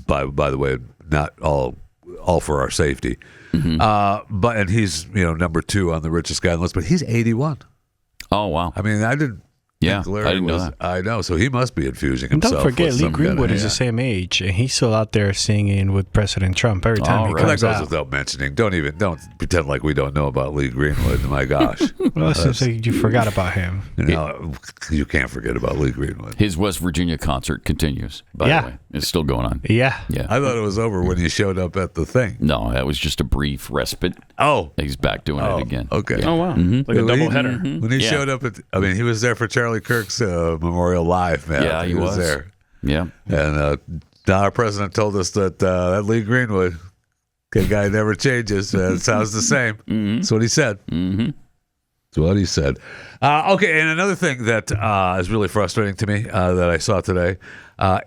by the way, not all for our safety. And he's number 2 on the richest guy on the list, but he's 81. Oh wow! I mean, I didn't. Yeah, Larry I didn't know that. I know, so he must be infusing And himself. don't forget, with Lee Greenwood is the same age, and he's still out there singing with President Trump every time he comes that goes out. without mentioning. Don't pretend like we don't know about Lee Greenwood. My gosh. Well, it seems like you forgot about him. You can't forget about Lee Greenwood. His West Virginia concert continues, by the way. It's still going on. Yeah. I thought it was over when he showed up at the thing. No, that was just a brief respite. Oh. He's back doing it again. Okay. Oh, wow. Like a double header. When he showed up he was there for Charlie Kirk's Memorial Live, man. Yeah, he was there. Yeah. And our president told us that that Lee Greenwood, that guy never changes. It sounds the same. That's what he said. That's what he said. Okay, and another thing that is really frustrating to me that I saw today,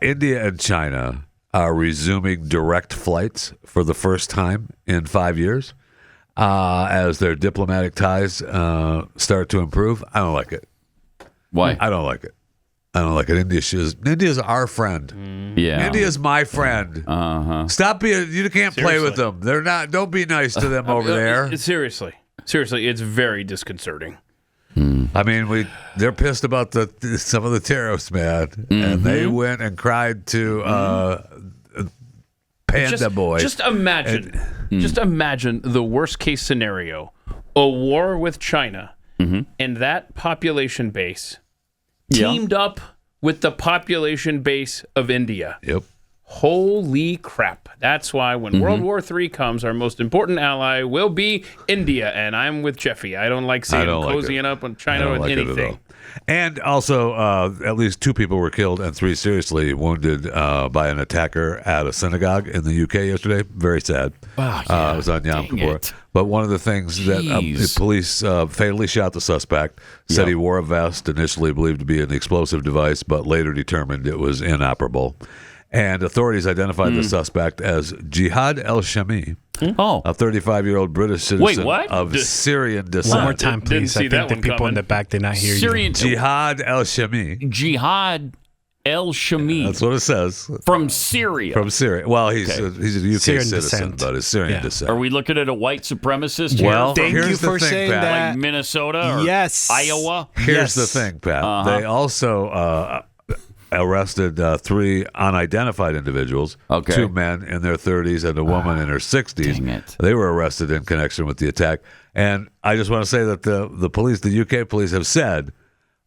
India and China are resuming direct flights for the first time in 5 years as their diplomatic ties start to improve. I don't like it. Why? I don't like it. I don't like it. India's our friend. Yeah. India's my friend. Stop being. You can't play with them. They're not. Don't be nice to them over there. Seriously, it's very disconcerting. I mean, they're pissed about some of the tariffs, man, and they went and cried to Panda Boy. Just imagine the worst case scenario: a war with China, and that population base teamed up with the population base of India. Yep. Holy crap. That's why when World War III comes, our most important ally will be India. And I'm with Jeffy. I don't like seeing them cozying up on China with anything. And also, at least 2 people were killed and 3 seriously wounded by an attacker at a synagogue in the UK yesterday. Very sad. Wow, yeah. It was on Yom Kippur. But one of the things that the police fatally shot the suspect, said he wore a vest, initially believed to be an explosive device, but later determined it was inoperable. And authorities identified the suspect as Jihad El-Shami, a 35-year-old British citizen of Syrian descent. One more time, please. I think the people in the back did not hear you. Jihad El-Shami. Jihad El-Shami. That's what it says. From Syria. From Syria. Well, he's a UK Syrian citizen, descent. but it's Syrian descent. Are we looking at a white supremacist here? Well, thank you here's for the thing, saying Pat. that. Like Minnesota or Iowa? Here's the thing, Pat. They also arrested 3 unidentified individuals, 2 men in their 30s and a woman in her 60s. Dang it. They were arrested in connection with the attack. And I just want to say that the police, the UK police, have said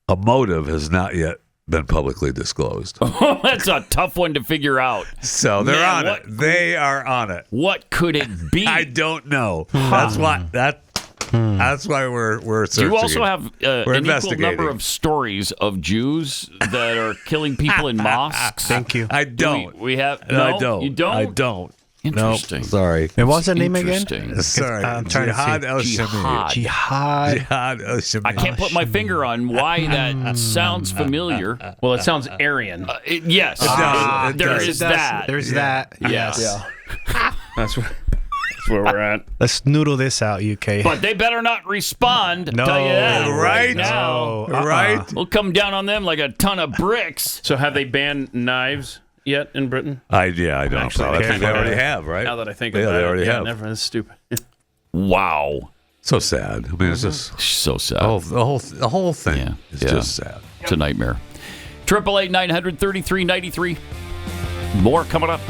a motive has not yet been publicly disclosed. That's a tough one to figure out. So they're on it. They are on it. What could it be? I don't know. That's why we're searching. Do you also have an equal investigating. number of stories of Jews that are killing people in mosques? Thank you. I don't. We have. No, I don't. You don't? I don't. Interesting. No, sorry. And what's the name again? Sorry. I'm trying Jihad to see. El-Shami. Jihad El-Shami. I can't put my finger on why that sounds familiar. Well, it sounds Aryan. Yes. There is that. There's that. Yes. Yeah. That's where we're at. Let's noodle this out, UK. But they better not respond. No. Tell you that Right now. No. Right? We'll come down on them like a ton of bricks. So have they banned knives yet in Britain? I don't Actually, know. I think they already have, right? Now that I think about it. they already have. Never. That's stupid. Wow. So sad. I mean, it's just so sad. The whole thing is just sad. It's a nightmare. 888-900-3393. More coming up.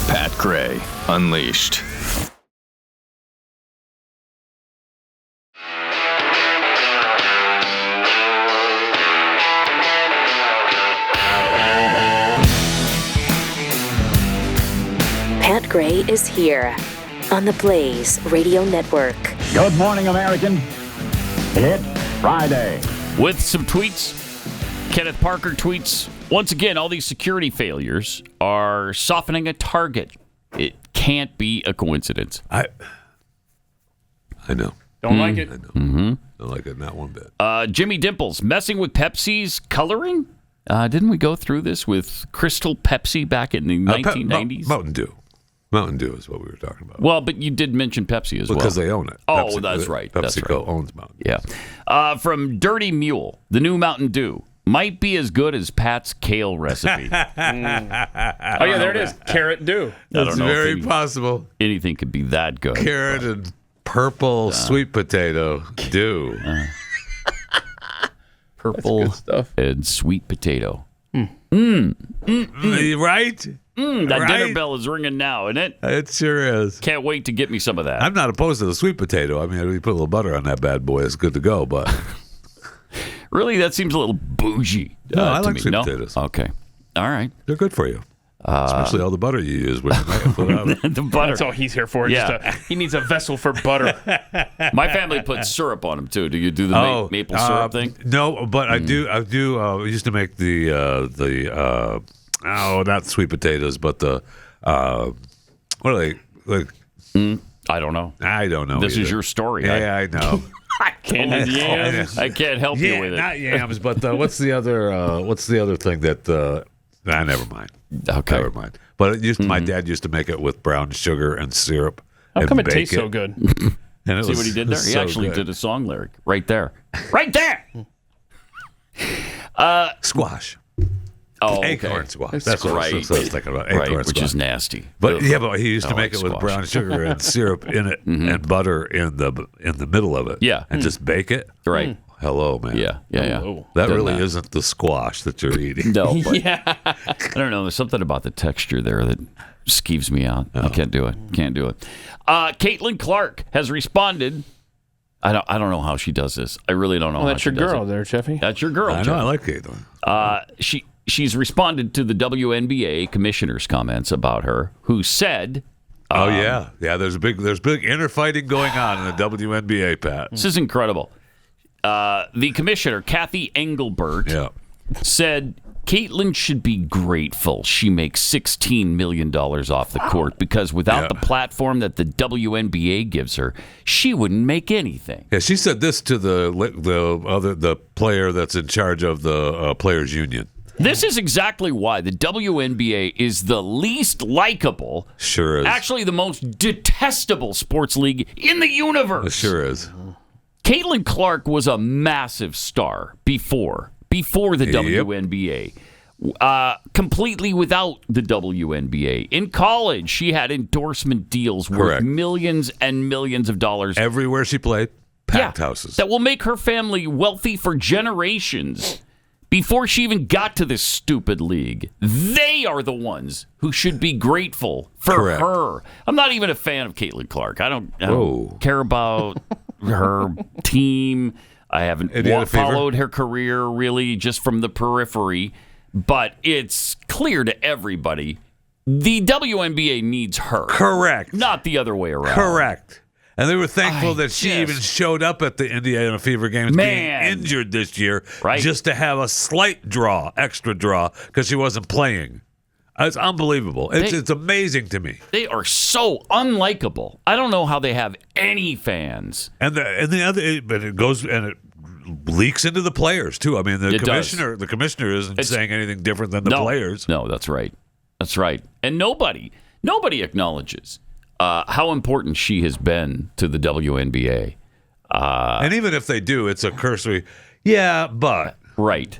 Pat Gray Unleashed. Pat Gray is here on the Blaze Radio Network. Good morning, American. It's Friday. With some tweets, Kenneth Parker tweets, once again, all these security failures are softening a target. It can't be a coincidence. I know. Don't like it. I know. Don't like it, not one bit. Jimmy Dimples, messing with Pepsi's coloring? Didn't we go through this with Crystal Pepsi back in the 1990s? Mountain Dew. Mountain Dew is what we were talking about. Well, but you did mention Pepsi as well. Because they own it. Oh, that's right. PepsiCo owns Mountain Dew. Yeah. From Dirty Mule, the new Mountain Dew might be as good as Pat's kale recipe. Oh, yeah, there it is. Carrot Dew. That's very possible. Anything could be that good. Carrot and purple sweet potato Dew. Purple stuff. And sweet potato. Right? That dinner bell is ringing now, isn't it? It sure is. Can't wait to get me some of that. I'm not opposed to the sweet potato. I mean, if you put a little butter on that bad boy, it's good to go. But really, that seems a little bougie. No, I to like me. sweet No? potatoes. Okay. All right. They're good for you. Especially all the butter you use when you put it on. The butter. That's all he's here for. Yeah. He needs a vessel for butter. My family puts syrup on them, too. Do you do the maple syrup thing? No, but I do. We used to make not sweet potatoes, but the what are they like? I don't know. I don't know. This either. is your story. Yeah, I know. Candied yams. I can't help you with it. Not yams, but what's the other thing that? Never mind. Okay, never mind. But my dad used to make it with brown sugar and syrup. How and come it bake tastes so good? And See what he did there? He actually did a song lyric right there. Right there. Squash. Oh, okay. Acorn squash. That's what right. I was thinking about. Acorn Right, which squash. is nasty. But but he used to make it with squash. brown sugar and syrup in it and butter in the middle of it. Yeah. And just bake it. Right. Hello, man. Yeah. That Done really that. isn't the squash that you're eating. No, but I don't know. There's something about the texture there that skeeves me out. I can't do it. Caitlin Clark has responded. I don't know how she does this. I really don't know. Well, how that's she your does girl it. there, Jeffy. That's your girl. I know. Jeff. I like Caitlin. She's responded to the WNBA commissioner's comments about her, who said, There's big inner fighting going on in the WNBA, Pat. This is incredible. The commissioner, Kathy Engelbert, said Caitlin should be grateful she makes $16 million off the court because without the platform that the WNBA gives her, she wouldn't make anything. Yeah, she said this to the player that's in charge of the players' union. This is exactly why the WNBA is the least likable, sure is, actually the most detestable sports league in the universe. It sure is. Caitlin Clark was a massive star before the WNBA. Completely without the WNBA. In college, she had endorsement deals worth millions and millions of dollars. Everywhere she played, packed houses. That will make her family wealthy for generations. Before she even got to this stupid league, they are the ones who should be grateful for her. I'm not even a fan of Caitlin Clark. I don't care about her team. I haven't followed her career really, just from the periphery. But it's clear to everybody the WNBA needs her. Correct. Not the other way around. Correct. And they were thankful that she even showed up at the Indiana Fever games being injured this year just to have a slight extra draw, because she wasn't playing. It's unbelievable. It's amazing to me. They are so unlikable. I don't know how they have any fans. But it goes and it leaks into the players too. I mean, the commissioner isn't saying anything different than the players. No, that's right. That's right. And nobody acknowledges how important she has been to the WNBA. And even if they do, it's a cursory, but. Right.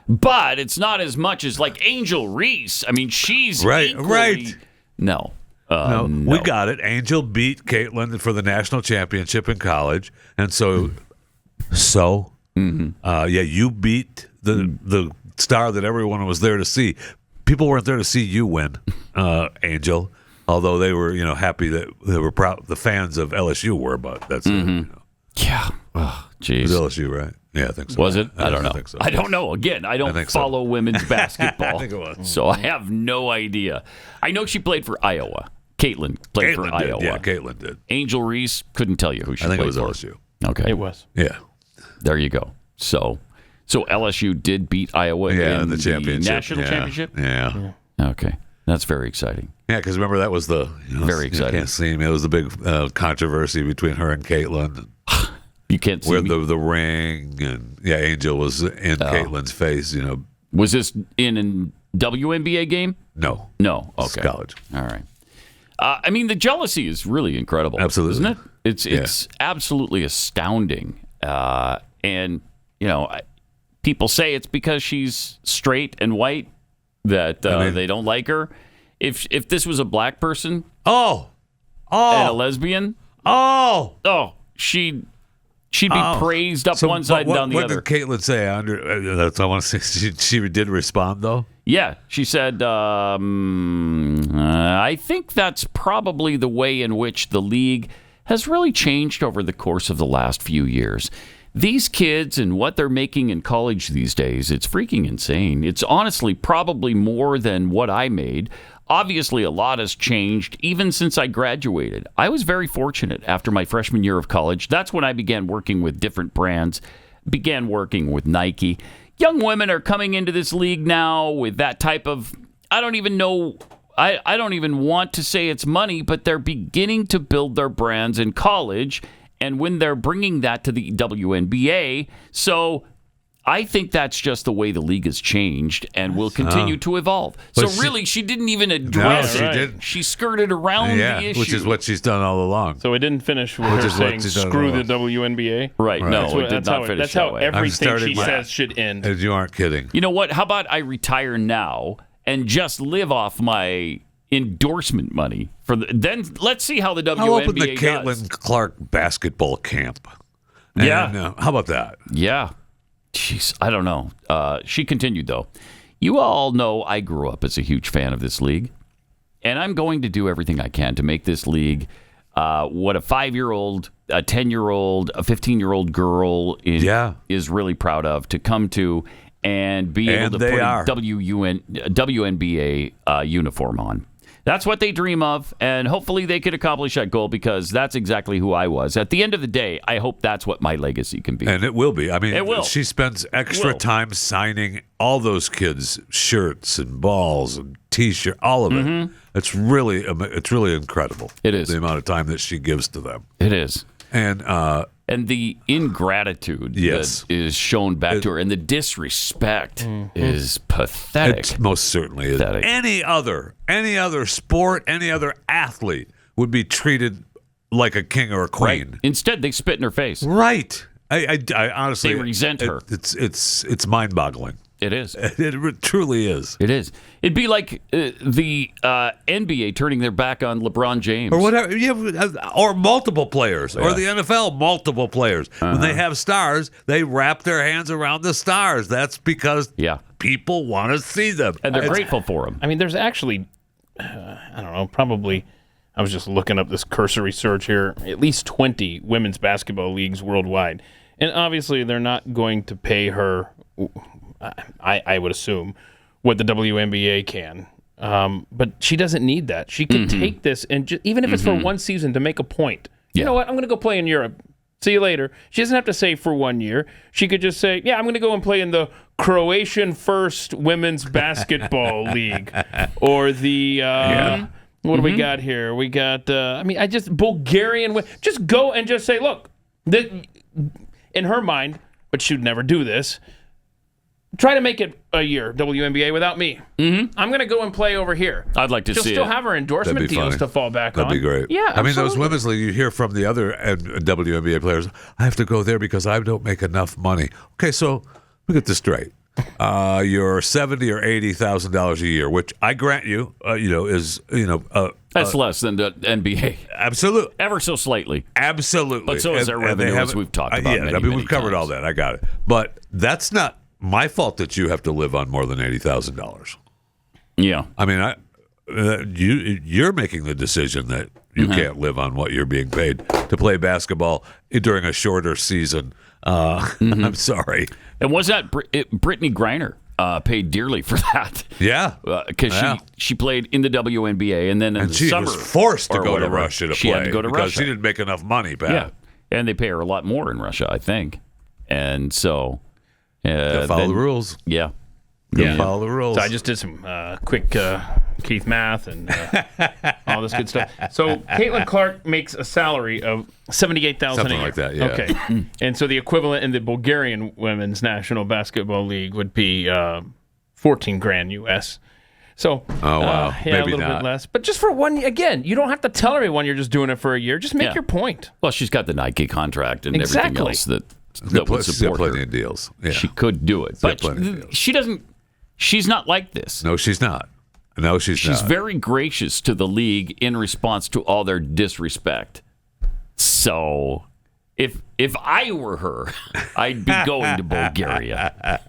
But it's not as much as like Angel Reese. I mean, she's equally... No. No, we got it. Angel beat Caitlin for the national championship in college. And you beat the star that everyone was there to see. People weren't there to see you win, Angel. Although they were, happy that they were proud. The fans of LSU were, but that's it. Yeah. Oh, jeez. It was LSU, right? Yeah, I think so. Was it? I don't know. I think so. I don't know. Again, I don't follow women's basketball. I think it was. So I have no idea. I know she played for Iowa. Caitlin played for Iowa. Yeah, Caitlin did. Angel Reese, couldn't tell you who she played for. I think it was LSU. Okay. It was. Yeah. There you go. So LSU did beat Iowa in the championship. National championship? Yeah. Okay. That's very exciting. Yeah, because remember that was the very exciting. You can't see me. It was the big controversy between her and Caitlin. You can't see where me. the ring and Angel was in Caitlin's face. Was this in a WNBA game? No. Okay. It's college. All right. I mean, the jealousy is really incredible. Absolutely, isn't it? It's absolutely astounding. And people say it's because she's straight and white that they don't like her. If this was a black person, and a lesbian, she'd be praised up one side and down the other. What did Caitlin say? That's I want to say. She did respond though. Yeah, she said, I think that's probably the way in which the league has really changed over the course of the last few years. These kids and what they're making in college these days, it's freaking insane. It's honestly probably more than what I made. Obviously, a lot has changed even since I graduated. I was very fortunate after my freshman year of college. That's when I began working with different brands, began working with Nike. Young women are coming into this league now with that type of, I don't even know, I don't even want to say it's money, but they're beginning to build their brands in college. and when they're bringing that to the WNBA, so I think that's just the way the league has changed and will continue to evolve. So really, she didn't even address it. Didn't. She skirted around the issue. Which is what she's done all along. So it didn't finish with her saying, screw the WNBA? Right. No, it did not finish That's that how way. everything she says should end. You aren't kidding. You know what? How about I retire now and just live off my endorsement money? Then let's see how the WNBA I'll open the does. Caitlin Clark basketball camp. Yeah. How about that? Yeah. Jeez, I don't know. She continued, though. You all know I grew up as a huge fan of this league, and I'm going to do everything I can to make this league what a 5-year-old, a 10-year-old, a 15-year-old girl is really proud of to come to and be able to put a WNBA uniform on. That's what they dream of, and hopefully they could accomplish that goal because that's exactly who I was. At the end of the day, I hope that's what my legacy can be. And it will be. I mean, it will. She spends extra time signing all those kids' shirts and balls and T-shirts, all of it. It's really incredible. It is. The amount of time that she gives to them. It is. And the ingratitude that is shown back to her and the disrespect is pathetic. It most certainly is. Pathetic. Any other sport, any other athlete would be treated like a king or a queen. Right. Instead, they spit in her face. Right. I honestly, they resent her. It's mind-boggling. It is. It truly is. It is. It'd be like the NBA turning their back on LeBron James. Or whatever. Or multiple players. Yeah. Or the NFL, multiple players. When they have stars, they wrap their hands around the stars. That's because people want to see them. And they're grateful for them. I mean, there's actually, I don't know, probably, I was just looking up this cursory search here, at least 20 women's basketball leagues worldwide. And obviously, they're not going to pay her, I would assume, what the WNBA can. But she doesn't need that. She could take this, and even if it's for one season, to make a point. You know what? I'm going to go play in Europe. See you later. She doesn't have to say for 1 year. She could just say, I'm going to go and play in the Croatian First Women's Basketball League. Or the, what do we got here? We got, Bulgarian. Just go and just say, look, in her mind, but she'd never do this, try to make it a year, WNBA, without me. I'm going to go and play over here. I'd like to see it. She'll still have her endorsement deals to fall back on. That'd be great. Yeah, I mean, those women's league, you hear from the other WNBA players, I have to go there because I don't make enough money. Okay, so let me get this straight. You're $70,000 or $80,000 a year, which I grant you, that's less than the NBA. Absolutely. Ever so slightly. Absolutely. But so is their revenue, as we've talked about many we've covered times. all that. I got it. But that's not my fault that you have to live on more than $80,000. Yeah. I mean, you're making the decision that you can't live on what you're being paid to play basketball during a shorter season. I'm sorry. And was that Brittany Griner paid dearly for that? Yeah. Because she played in the WNBA, and then in the she summer, was forced to go to whatever, Russia to she play had to go to because Russia. she didn't make enough money, Pat. Yeah. And they pay her a lot more in Russia, I think. And so... They'll follow the rules. Yeah. They'll follow the rules. So I just did some quick Keith math and all this good stuff. So Caitlin Clark makes a salary of $78,000 a Something year. like that, yeah. Okay. And so the equivalent in the Bulgarian Women's National Basketball League would be $14,000 US. So, oh, wow. A Maybe little not. bit less. But just for one, again, you don't have to tell everyone you're just doing it for a year. Just make your point. Well, she's got the Nike contract and everything else that would She's support got plenty her. of deals. Yeah. She could do it. But she doesn't. She's not like this. No, she's not. No, she's not. She's very gracious to the league in response to all their disrespect. So, if I were her, I'd be going to Bulgaria.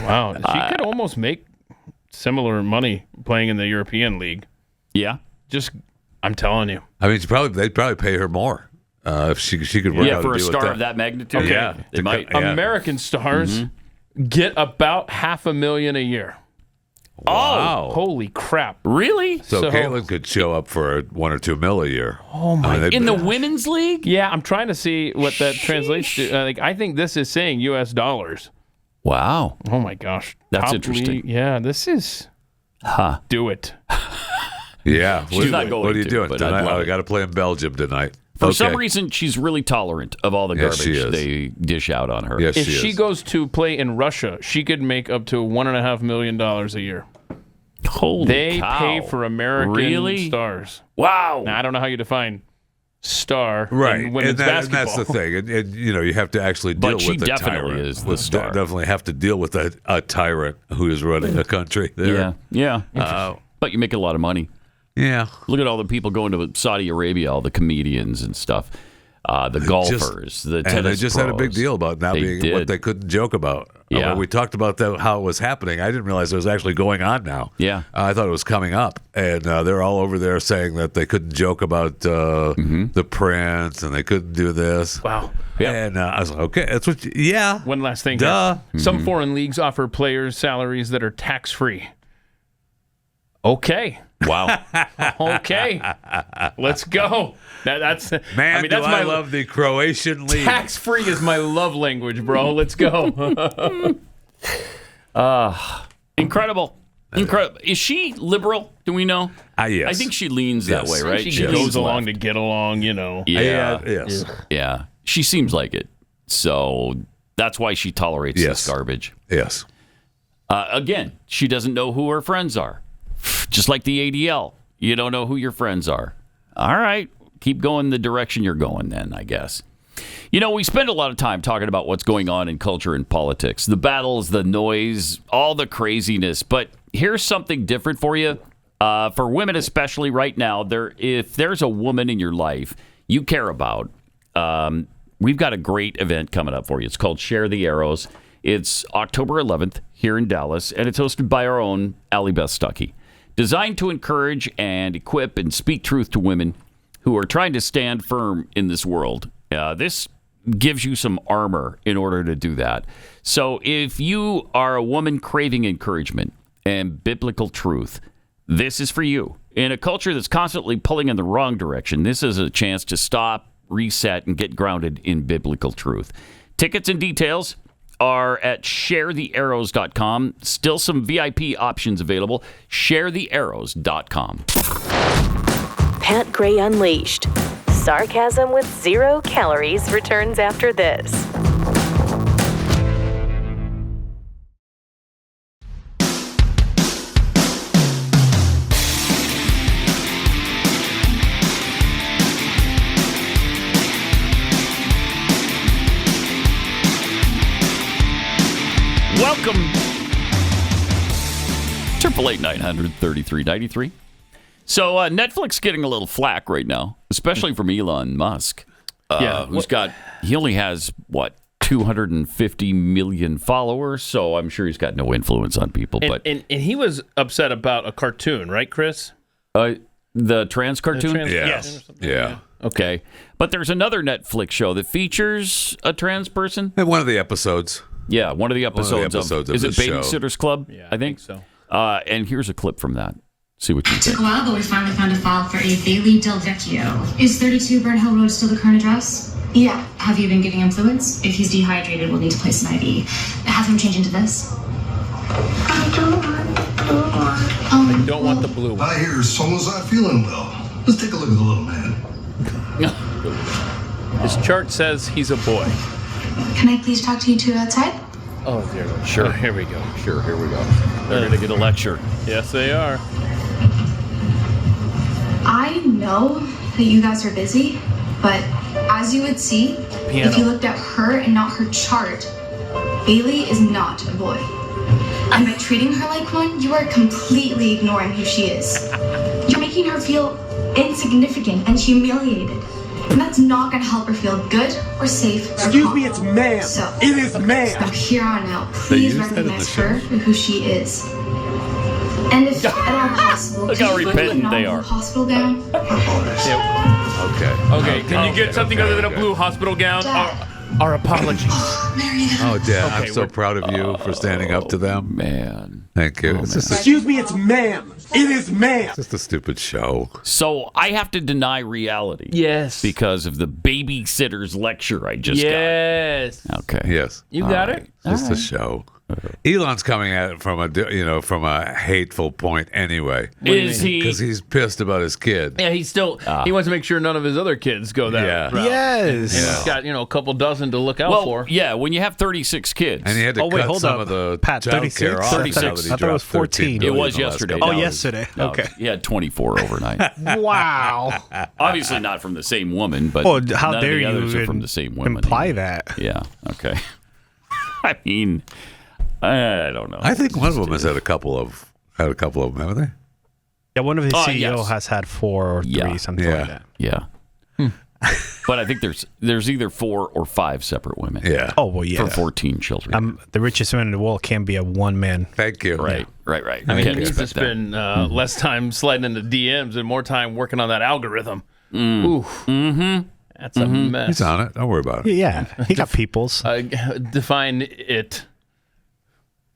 Wow, she could almost make similar money playing in the European League. Yeah, I'm telling you. I mean, they'd probably pay her more if she could work out for a a deal star with of that magnitude. Okay. Yeah, they might. American stars get about $500,000 a year. Wow. Oh, holy crap. Really? So Caitlin could show up for $1 or $2 million a year. Oh, my. In the women's league? Yeah, I'm trying to see what that translates to. I think this is saying U.S. dollars. Wow. Oh, my gosh. That's Top interesting. league. Yeah, this is... Do it. Yeah. She's not going What are you to, doing but tonight? I'd love I it. got to play in Belgium tonight. For some reason, she's really tolerant of all the Yes, she garbage is. they dish out on her. Yes, If she she is. goes to play in Russia, she could make up to $1.5 million a year. Holy They cow. pay for American Really? stars. Wow. Now, I don't know how you define star Right, in women's and basketball. that's the thing. And you have to actually deal But she with the definitely tyrant. is the star. Definitely have to deal with a tyrant who is running the country. There. Yeah. But you make a lot of money. Yeah. Look at all the people going to Saudi Arabia, all the comedians and stuff, the golfers, the tennis and they just had a big pros. deal about not They being did. what they couldn't joke about. Yeah. When we talked about how it was happening. I didn't realize it was actually going on now. Yeah. I thought it was coming up, and they're all over there saying that they couldn't joke about the prince and they couldn't do this. Wow. Yeah. And I was like, okay, that's what. Yeah. One last thing. Duh. Here. Some foreign leagues offer players salaries that are tax-free. Okay. Wow. Okay. Let's go. That's Man, I mean, that's I love the Croatian league. Tax-free is my love language, bro. Let's go. Incredible. Incredible. Is she liberal? Do we know? Yes. I think she leans that way, right? She goes along to get along, you know. Yeah. Yes. Yeah. She seems like it. So that's why she tolerates this garbage. Yes. Again, she doesn't know who her friends are. Just like the ADL. You don't know who your friends are. All right. Keep going the direction you're going then, I guess. You know, we spend a lot of time talking about what's going on in culture and politics. The battles, the noise, all the craziness. But here's something different for you. For women especially right now, if there's a woman in your life you care about, we've got a great event coming up for you. It's called Share the Arrows. It's October 11th here in Dallas, and it's hosted by our own Allie Beth Stuckey. Designed to encourage and equip and speak truth to women who are trying to stand firm in this world. This gives you some armor in order to do that. So if you are a woman craving encouragement and biblical truth, this is for you. In a culture that's constantly pulling in the wrong direction, this is a chance to stop, reset, and get grounded in biblical truth. Tickets and details are at sharethearrows.com. Still some VIP options available. Sharethearrows.com. Pat Gray Unleashed. Sarcasm with 0 calories returns after this. Welcome. 888-900-3393. So Netflix getting a little flack right now, especially from Elon Musk. He only has, 250 million followers, so I'm sure he's got no influence on people. And he was upset about a cartoon, right, Chris? The trans cartoon? Yeah. Okay. But there's another Netflix show that features a trans person. And one of the episodes. Yeah, one of the episodes of is it this show. Babysitter's Club? Yeah, I think so. And here's a clip from that. See what you It think. took a while, but we finally found a file for a Bailey Del Vecchio. Is 32 Burnhill Road still the current address? Yeah. Have you been giving him fluids? If he's dehydrated, we'll need to place an IV. Have him change into this. I don't want the blue one. I hear someone's not feeling well. Let's take a look at the little man. His chart says he's a boy. Can I please talk to you two outside? Oh, dear. Sure. Oh, here we go. Sure, here we go. They're going to get a lecture. Yes, they are. I know that you guys are busy, but as you would see, if you looked at her and not her chart, Bailey is not a boy. And by treating her like one, you are completely ignoring who she is. You're making her feel insignificant and humiliated. And that's not going to help her feel good or safe. Excuse me, it's ma'am. So, it is ma'am. From here on out, please recognize her for who she is. And if at all possible, Look how could you put repentant the they are. hospital gown? Okay, can you get something other than a blue hospital gown? Our apologies. Oh, Dad, I'm so proud of you for standing up to them. Man. Thank you. It's just Excuse me, it's ma'am. It is ma'am. a stupid show. So I have to deny reality. Yes. Because of the babysitter's lecture I just Yes. got. Okay. Yes. You got it? It's just a show. Elon's coming at it from a hateful point anyway. Is he? Because he's pissed about his kid. Yeah, he wants to make sure none of his other kids go that route. Yes. And he's got, a couple dozen to look out for. Yeah, when you have 36 kids. And he had to cut some of the Pat, child 36? care off. 36. I thought it was 14. It was yesterday. Yesterday. Okay. He had 24 overnight. Wow. Obviously not from the same woman, but how none dare of the you others are from the same woman. imply that? Yeah, okay. I mean, I don't know. I think one of them has had a couple of them, haven't they? Yeah, one of his CEO yes. has had 4 or 3, something like that. Yeah. But I think there's either 4 or 5 separate women. Yeah. Oh, well, yeah. For 14 children. The richest man in the world can't be a one-man. Thank you. Right. I mean, he needs to spend less time sliding into DMs and more time working on that algorithm. Ooh. Mm-hmm. That's a mess. He's on it. Don't worry about it. Yeah, he got peoples. Define it.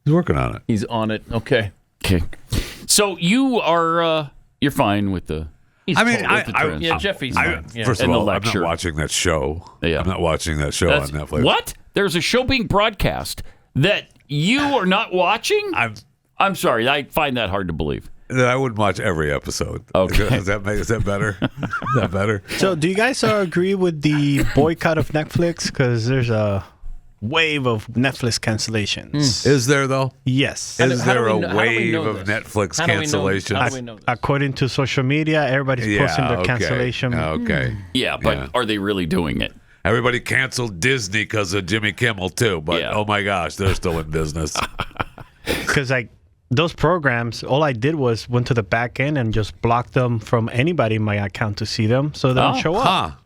He's working on it. He's on it. Okay. So you are you're fine with the. Jeffy's fine. First of all, I'm lecture. not watching that show. Yeah. I'm not watching that show on Netflix. What? There's a show being broadcast that you are not watching? I'm sorry. I find that hard to believe. That I wouldn't watch every episode. Okay. Is that better? Is that better? So, do you guys agree with the boycott of Netflix? Because there's a wave of Netflix cancellations. Is there, though? Yes. Is there a wave of Netflix cancellations? According to social media, everybody's posting their cancellation. Okay. Yeah, but are they really doing it? Everybody canceled Disney because of Jimmy Kimmel, too. But, oh, my gosh, they're still in business. Because, those programs, all I did was went to the back end and just blocked them from anybody in my account to see them so they don't show up.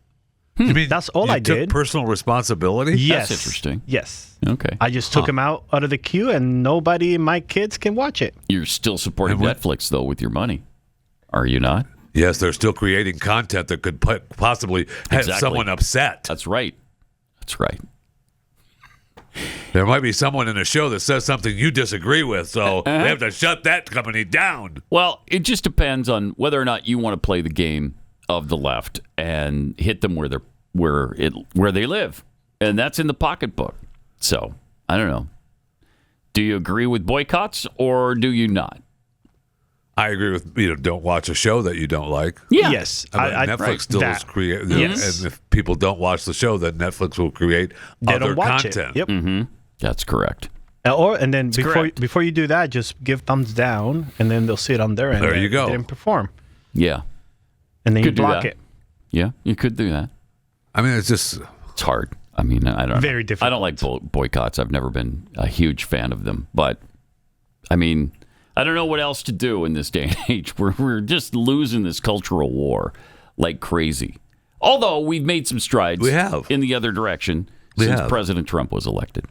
You mean that's all I did? Took personal responsibility? Yes. That's interesting. Yes. Okay. I just took them out of the queue and nobody in my kids can watch it. You're still supporting Netflix, though, with your money. Are you not? Yes, they're still creating content that could possibly have someone upset. That's right. That's right. There might be someone in a show that says something you disagree with, so we have to shut that company down. Well, it just depends on whether or not you want to play the game of the left and hit them where they live, and that's in the pocketbook. So I don't know. Do you agree with boycotts or do you not? I agree with don't watch a show that you don't like. Yeah. Yes. Netflix still is creating. Yes. And if people don't watch the show, then Netflix will create other content. Yep. Mm-hmm. That's correct. And then before you do that, just give thumbs down, and then they'll see it on their end. There you go. They didn't perform. Yeah. And then you block it. Yeah, you could do that. I mean, it's hard. I mean, I don't. Very difficult. I don't like boycotts. I've never been a huge fan of them, but I mean, I don't know what else to do in this day and age. We're just losing this cultural war like crazy. Although we've made some strides in the other direction since President Trump was elected.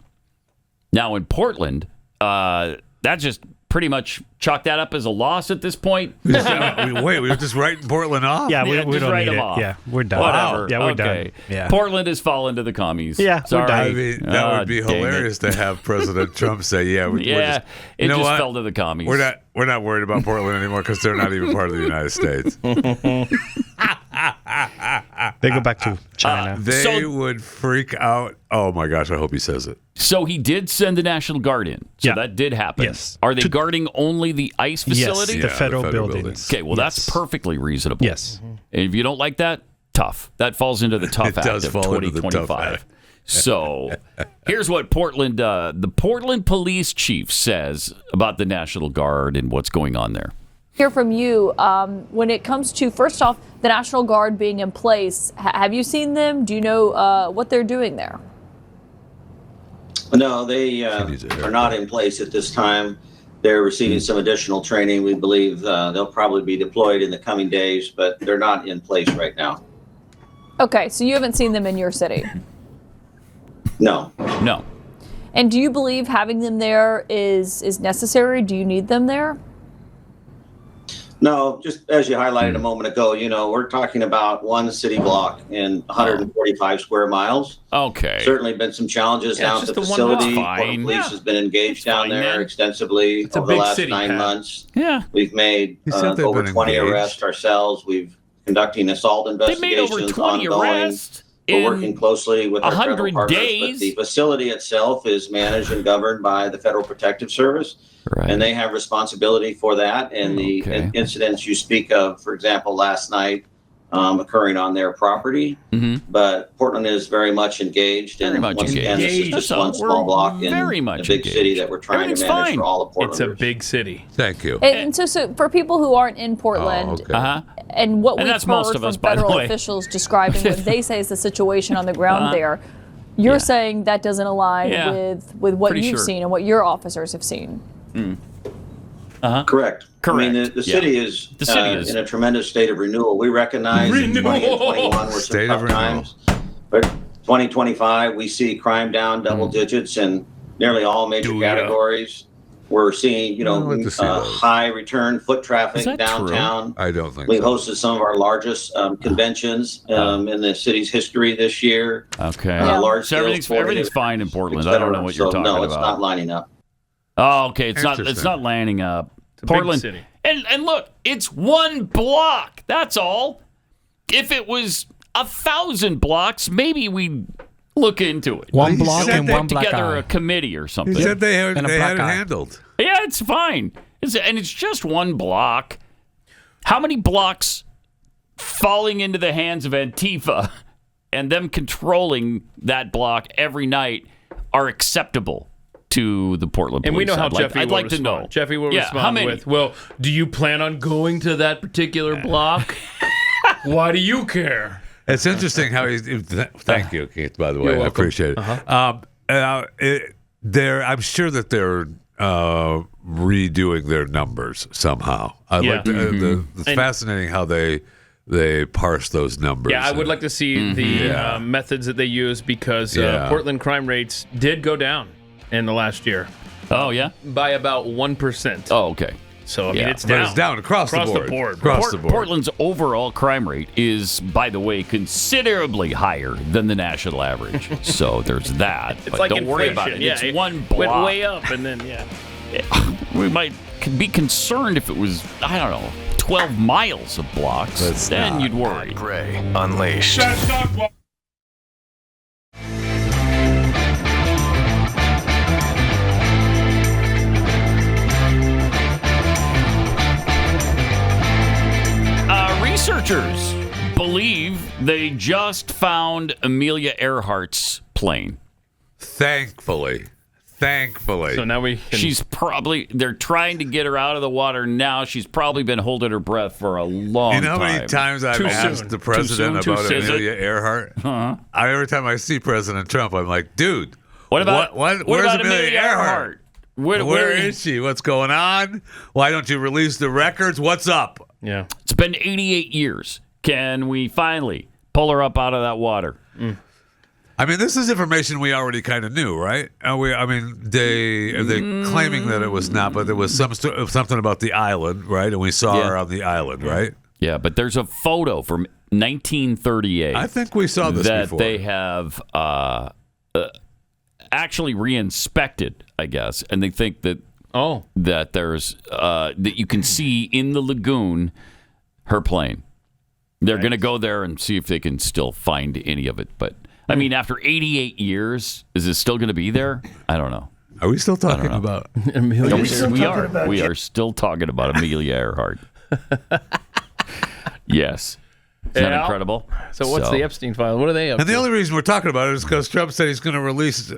Now in Portland, that just pretty much chalk that up as a loss at this point. Wait, we were just writing Portland off? Yeah, we don't write need them it. off. Yeah, we're done. Whatever. Yeah, we're okay. done. Yeah. Portland has fallen to the commies. Yeah, sorry. I mean, that would be hilarious to have President Trump say, we're just, it just fell to the commies. We're not worried about Portland anymore because they're not even part of the United States. They go back to China. They would freak out. Oh my gosh, I hope he says it. So he did send the National Guard in. So that did happen. Yes. Are they guarding only the ICE facility? Yes, the federal buildings. Okay, well, that's perfectly reasonable. Yes. And if you don't like that, tough. That falls into the tough act of 2025. So here's what the Portland police chief says about the National Guard and what's going on there. Hear from you when it comes to, first off, the National Guard being in place. Have you seen them? Do you know what they're doing there? No, they are not in place at this time. They're receiving some additional training. We believe they'll probably be deployed in the coming days, but they're not in place right now. Okay, so you haven't seen them in your city? No. No. And do you believe having them there is necessary? Do you need them there? No, just as you highlighted a moment ago, we're talking about one city block in 145 square miles. Okay. Certainly been some challenges down at the facility. Portland Police has been engaged down there extensively over the last 9 months. Yeah. We've made over 20 arrests ourselves. We've conducting assault investigations they made over 20 ongoing. arrests? We're working closely with our federal 100 partners, days. but the facility itself is managed and governed by the Federal Protective Service, and they have responsibility for that. And the incidents you speak of, for example, last night, occurring on their property. But Portland is very much engaged. And once again, this is just one small block in a big city that we're trying to manage for all of Portland. It's a big city. Thank you. And so for people who aren't in Portland, and what we've that's heard most of from us, by the federal way. officials describing what they say is the situation on the ground there, you're saying that doesn't align with what Pretty you've sure. seen and what your officers have seen. Correct. I mean, the city is in a tremendous state of renewal. We recognize that 20 and 21 were some tough times. But 2025, we see crime down double digits in nearly all major categories. We're seeing, high return foot traffic downtown. I don't think We so. hosted some of our largest conventions in the city's history this year. Okay. Large So everything's fine in Portland. I don't know what you're talking No, about. it's not lining up. Oh, okay. It's not lining up. a big Portland. city. And look, it's one block. That's all. If it was 1,000 blocks, maybe we'd look into it. One block and one Put black together eye. a committee or He something. said they had And a black it eye. handled. Yeah, it's fine. And it's just one block. How many blocks falling into the hands of Antifa and them controlling that block every night are acceptable to the Portland police? And we know how I'd like Jeffy will to respond. know. Jeffy will Yeah, how respond many? with, well, do you plan on going to that particular block? Why do you care? It's interesting how he's. Thank you, Keith. By the way, You're I welcome. appreciate it. I'm sure that they're redoing their numbers somehow. Yeah. It's And- fascinating how they parse those numbers. Yeah, I would like to see the methods that they use because Portland crime rates did go down in the last year. Oh, yeah? By about 1%. Oh, okay. So, I mean, Yeah. it's But down. it's down across the board. Across the board. Portland's overall crime rate is, by the way, considerably higher than the national average. So there's that. It's but like don't worry about it. inflation. Yeah, It's one went block. way up, and then, We might be concerned if it was, I don't know, 12 miles of blocks. Then you'd worry. Gray Unleashed. Researchers believe they just found Amelia Earhart's plane. Thankfully. So now we can... They're trying to get her out of the water now. She's probably been holding her breath for a long time. You know how many times I've asked the president about Amelia Earhart? Every time I see President Trump, I'm like, dude, what about where's Amelia Earhart? Where is she? What's going on? Why don't you release the records? What's up? Yeah. It's been 88 years. Can we finally pull her up out of that water? I mean, this is information we already kind of knew, right? They claiming that it was not, but there was something about the island, right? And we saw her on the island, right? Yeah, but there's a photo from 1938. I think we saw this that before. they have actually re-inspected, I guess, and they think that that there's that you can see in the lagoon her plane. They're going to go there and see if they can still find any of it, but. I mean, after 88 years, is it still going to be there? I don't know. Are we still talking about Amelia? We are still talking about Amelia Earhart. Yes. Isn't that incredible? So what's the Epstein file? What are they up And the to? only reason we're talking about it is because Trump said he's going to release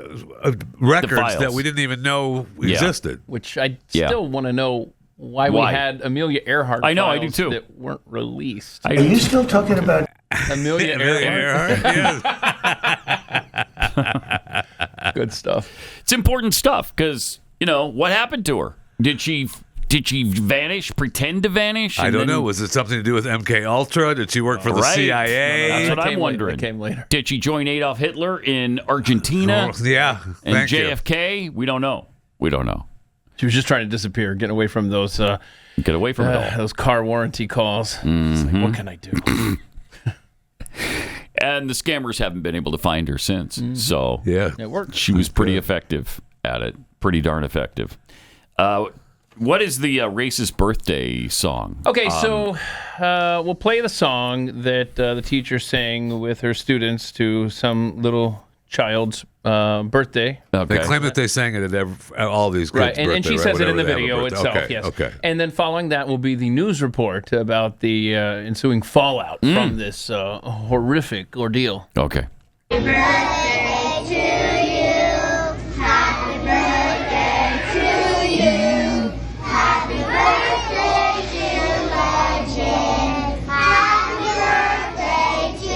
records that we didn't even know existed. Which I still want to know why we had Amelia Earhart I know, I do files too. that weren't released. Are you still talking about Amelia Earhart? Yes. Good stuff. It's important stuff because, what happened to her? Did she vanish, pretend to vanish? I don't know. Was it something to do with MK Ultra? Did she work for the CIA? That's what I'm wondering. That came later. Did she join Adolf Hitler in Argentina? Yeah. And Thank you. JFK? We don't know. She was just trying to disappear, getting away from those. Get away from it all. Those car warranty calls. It's like, what can I do? And the scammers haven't been able to find her since. So yeah, it worked. She was pretty effective at it. Pretty darn effective. What is the racist birthday song? Okay, so we'll play the song that the teacher sang with her students to some little child's birthday. They claim that they sang it at all these kids' birthday. And she says it in the video itself, yes. Okay. And then following that will be the news report about the ensuing fallout from this horrific ordeal. Okay. Happy birthday to you. Happy birthday to you. Happy birthday, dear legend. Happy birthday to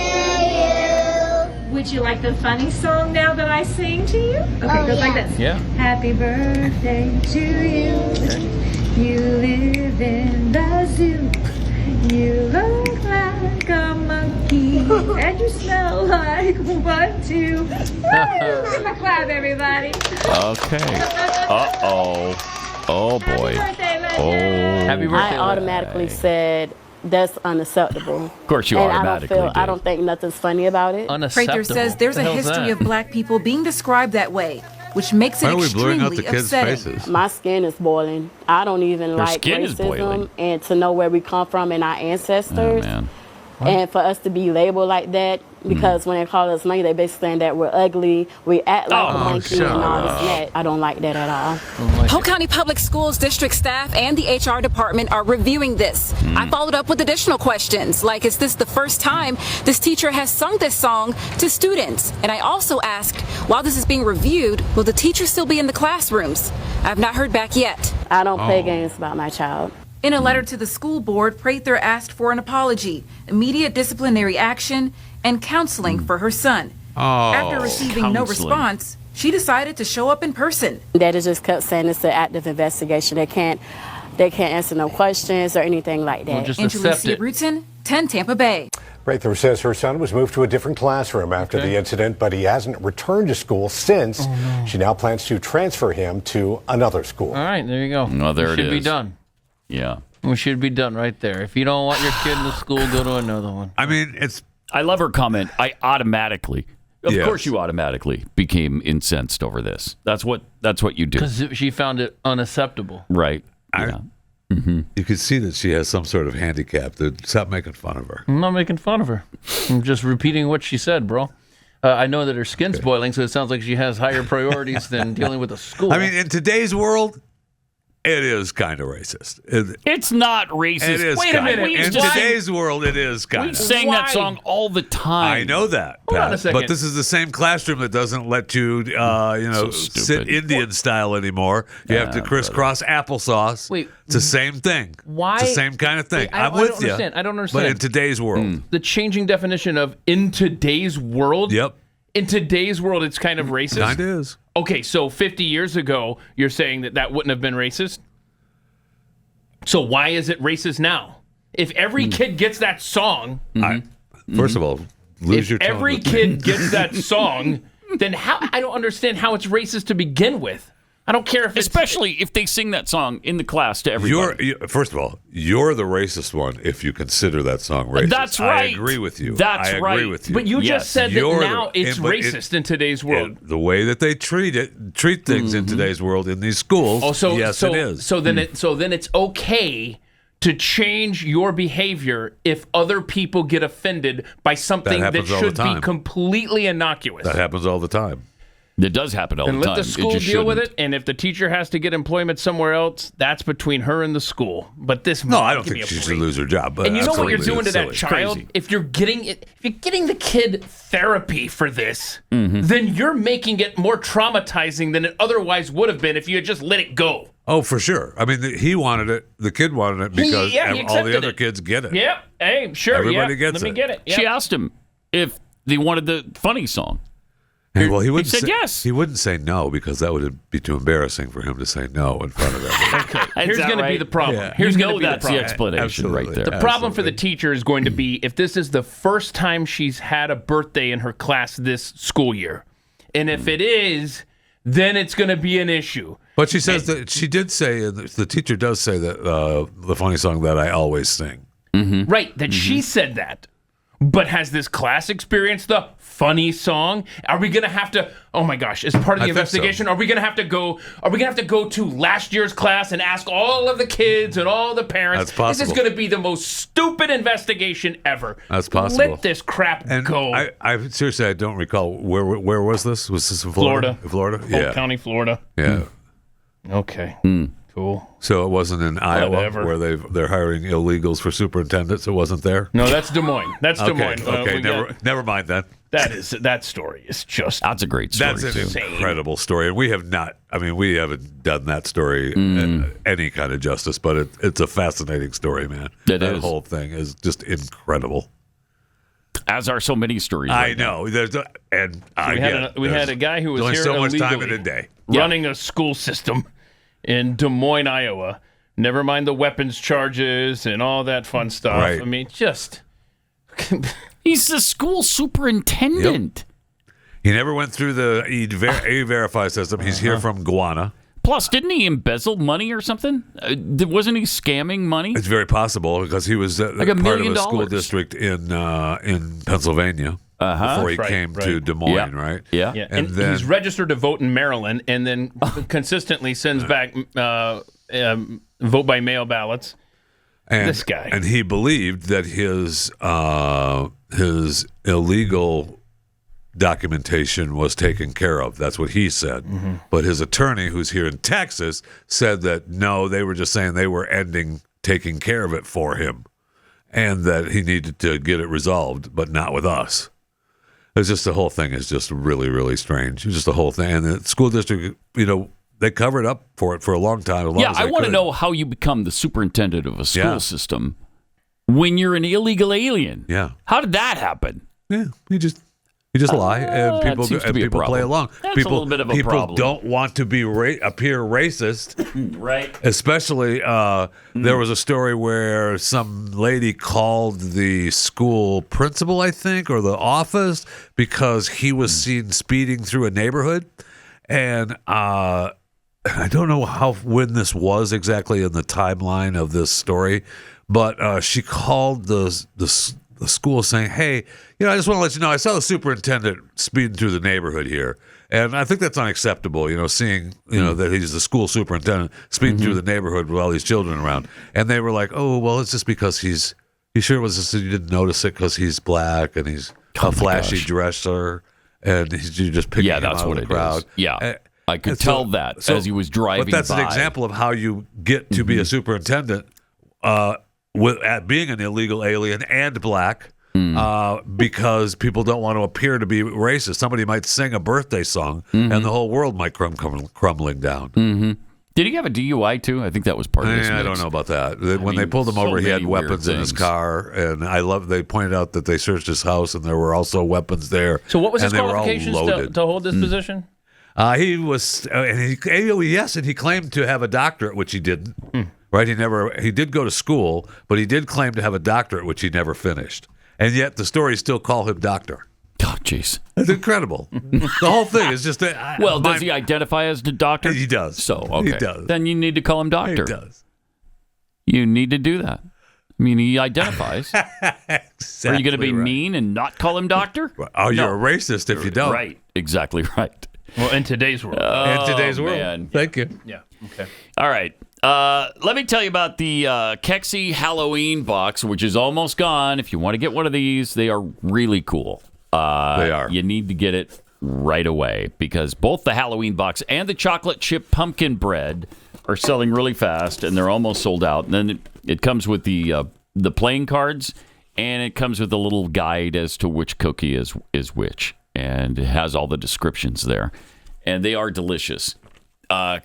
you. Would you like the funny song now that I sing to you? Okay, goes like this. Yeah. Happy birthday to you. You live in the zoo. You look like a monkey, and you smell like one, two. Give a clap, everybody. Okay. Uh-oh. Oh, boy. Happy birthday. I automatically said that's unacceptable. Of course you and automatically I don't think nothing's funny about it. Prather says there's a history of black people being described that way, which makes it extremely upsetting. My skin is boiling. I don't even like racism, and to know where we come from and our ancestors. And for us to be labeled like that, because when they call us monkey, they basically saying that we're ugly, we act like a monkey and all this and that. I don't like that at all. Polk County Public Schools district staff and the HR department are reviewing this. I followed up with additional questions, like is this the first time this teacher has sung this song to students? And I also asked, while this is being reviewed, will the teacher still be in the classrooms? I have not heard back yet. I don't play games about my child. In a letter to the school board, Prather asked for an apology, immediate disciplinary action, and counseling for her son. After receiving no response, she decided to show up in person. They just kept saying it's an active investigation. They can't answer no questions or anything like that. Well, just accept it. Bruton, 10 Tampa Bay. Prather says her son was moved to a different classroom after the incident, but he hasn't returned to school since. She now plans to transfer him to another school. All right, there you go. No, there it should be is. done. Yeah. We should be done right there. If you don't want your kid in the school, go to another one. I mean, I love her comment. I automatically, of course you automatically became incensed over this. That's what you do. Because she found it unacceptable. Right. You can see that she has some sort of handicap. Stop making fun of her. I'm not making fun of her. I'm just repeating what she said, bro. I know that her skin's boiling, so it sounds like she has higher priorities than dealing with a school. I mean, in today's world, it is kind of racist. It's not racist. It is. Wait a minute. In today's world, it is kind of. We sang that song all the time. I know that, Hold on a Pat, second. but this is the same classroom that doesn't let you, sit Indian style anymore. You have to crisscross applesauce. Wait, it's the same thing. Why? It's the same kind of thing. I'm with you. I don't understand. But in today's world, the changing definition of in today's world. Yep. In today's world, it's kind of racist. Kind of is. Okay, so 50 years ago, you're saying that wouldn't have been racist. So why is it racist now? If every kid gets that song, first of all, lose your tone. If every kid gets that song, then how? I don't understand how it's racist to begin with. I don't care if especially if they sing that song in the class to everybody. First of all, you're the racist one if you consider that song racist. That's right. I agree with you. That's I right. agree with you. But you just said that now it's racist in today's world. The way that they treat things in today's world in these schools. Yes, it is. So then it's okay to change your behavior if other people get offended by something that should be completely innocuous. That happens all the time. It does happen all the time. And let the school deal with it. And if the teacher has to get employment somewhere else, that's between her and the school. But this, no, I don't think she should lose her job. But and you know what you're doing to that silly. child? If you're getting the kid therapy for this, then you're making it more traumatizing than it otherwise would have been if you had just let it go. Oh, for sure. I mean, he wanted it. The kid wanted it because all the other kids get it. Yep. Hey, sure. Everybody gets it. Let me get it. Yep. She asked him if they wanted the funny song. Well, he said yes. He wouldn't say no because that would be too embarrassing for him to say no in front of everybody. Okay, here's going to be the problem. Yeah. Here's going to be that's the problem. explanation Absolutely. right there. The problem for the teacher is going to be if this is the first time she's had a birthday in her class this school year. And if it is, then it's going to be an issue. But she says that she did say, the teacher does say that the funny song that I always sing. Right, that she said that. but has this class experienced the funny song? Are we going to have to, oh my gosh, as part of the investigation, are we going to have to go to last year's class and ask all of the kids and all the parents? That's possible. This is going to be the most stupid investigation ever. That's possible. Let this crap go. I seriously, I don't recall. Where was this? Was this in Florida? Florida? Polk County, Florida. Yeah. Okay. Cool. So it wasn't in Iowa Whatever. where they're hiring illegals for superintendents. It wasn't there. No, that's Des Moines. That's Des Moines. Okay, never mind then. That story is just. That's a great story. That's an too. incredible story, and we haven't done that story any kind of justice. But it's a fascinating story, man. That whole thing is just incredible. As are so many stories. I know. We had a guy who was only here so much time illegally in a day running a school system in Des Moines, Iowa. Never mind the weapons charges and all that fun stuff. Right. I mean, just he's the school superintendent. Yep. He never went through the E-Verify system. He's here from Guyana. Plus, didn't he embezzle money or something? Wasn't he scamming money? It's very possible because he was like $1 part million of a school district in Pennsylvania before he came to Des Moines, right? Yeah. And then, he's registered to vote in Maryland and then consistently sends back vote by mail ballots. And, this guy. And he believed that his illegal documentation was taken care of. That's what he said. Mm-hmm. But his attorney, who's here in Texas, said that no, they were just saying they were taking care of it for him and that he needed to get it resolved, but not with us. It's just the whole thing is just really, really strange. It's just the whole thing. And the school district, they covered up for it for a long time. I want to know how you become the superintendent of a school system when you're an illegal alien. Yeah. How did that happen? Yeah, you just lie, and people play along. That's people, a little bit of a people problem. don't want to be appear racist, right? Especially, there was a story where some lady called the school principal, I think, or the office because he was seen speeding through a neighborhood, and I don't know when this was exactly in the timeline of this story, but she called the school saying, hey, I just want to let you know, I saw the superintendent speeding through the neighborhood here. And I think that's unacceptable, seeing, that he's the school superintendent speeding through the neighborhood with all these children around. And they were like, oh, well, it's just because he sure was just, you didn't notice it because he's black and he's a flashy dresser and you're just picking him out of the crowd. Is. Yeah. I could tell that as he was driving by. But that's an example of how you get to be a superintendent at being an illegal alien and black, because people don't want to appear to be racist. Somebody might sing a birthday song, and the whole world might come crumbling down. Mm-hmm. Did he have a DUI too? I think that was part of this. I don't know about that. When they pulled him over, he had weapons in his car, and they pointed out that they searched his house, and there were also weapons there. So what was his and qualifications to hold this position? He was, and he claimed to have a doctorate, which he didn't. Right? He did go to school, but he did claim to have a doctorate, which he never finished. And yet the stories still call him doctor. Oh, jeez. It's incredible. The whole thing is just... does he identify as the doctor? He does. So, okay. He does. Then you need to call him doctor. He does. You need to do that. I mean, he identifies. Exactly. Are you going to be mean and not call him doctor? You're a racist if you don't. Right. Exactly right. Well, in today's world. Man. Thank you. Yeah. Okay. All right. Let me tell you about the Kexi Halloween box, which is almost gone. If you want to get one of these, they are really cool. They are. You need to get it right away because both the Halloween box and the chocolate chip pumpkin bread are selling really fast, and they're almost sold out. And then it comes with the playing cards, and it comes with a little guide as to which cookie is which, and it has all the descriptions there. And they are delicious.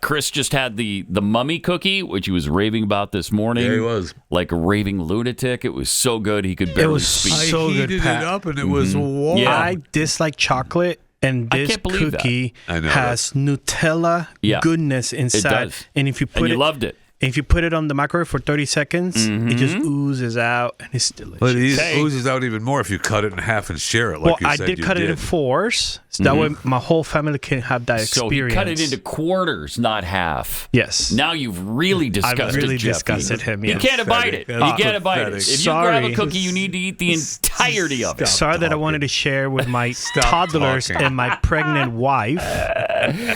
Chris just had the mummy cookie, which he was raving about this morning. Yeah, he was. Like a raving lunatic. It was so good he could barely speak. So good, heated Pat. it up and it was warm. Yeah. I dislike chocolate, and this cookie has Nutella goodness inside. It does. And if you put and you loved it. And if you put it on the microwave for 30 seconds, it just oozes out, and it's delicious. But it oozes out even more if you cut it in half and share it like you said I did cut it in fours, so that way my whole family can have that experience. So you cut it into quarters, not half. Yes. Now you've really disgusted I've really Jeffy. disgusted him, yes. You can't abide it. You can't abide it. If you grab a cookie, you need to eat the entirety of it. Sorry that I wanted to share with my toddlers and my pregnant wife.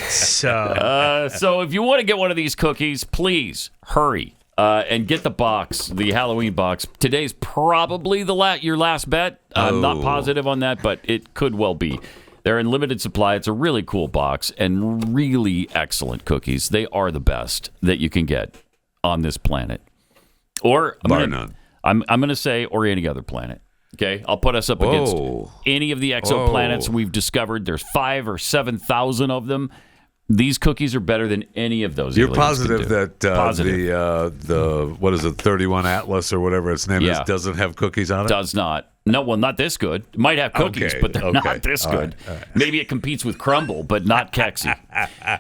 So if you want to get one of these cookies, please hurry and get the box, the Halloween box. Today's probably your last bet. I'm not positive on that, but it could well be. They're in limited supply. It's a really cool box and really excellent cookies. They are the best that you can get on this planet. Or none. I'm going to say, or any other planet. Okay, I'll put us up against any of the exoplanets we've discovered. There's 5,000 or 7,000 of them. These cookies are better than any of those. You're positive that the what is it, 31 Atlas or whatever its name is, doesn't have cookies on it? Does not. No, well, not this good. It might have cookies, but they're not this good. All right. Maybe it competes with Crumble, but not Kexi.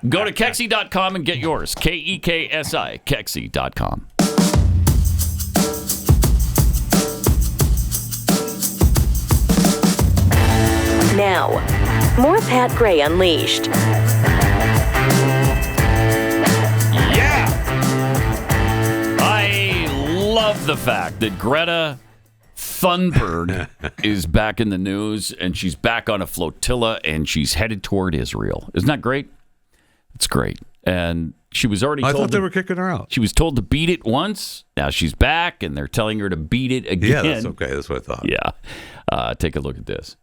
Go to Kexi.com and get yours. Kexi, Kexi.com. Now, more Pat Gray Unleashed. Yeah! I love the fact that Greta Thunberg is back in the news, and she's back on a flotilla, and she's headed toward Israel. Isn't that great? It's great. And she was already told... I thought they were kicking her out. She was told to beat it once. Now she's back, and they're telling her to beat it again. Yeah, that's okay. That's what I thought. Yeah. Take a look at this.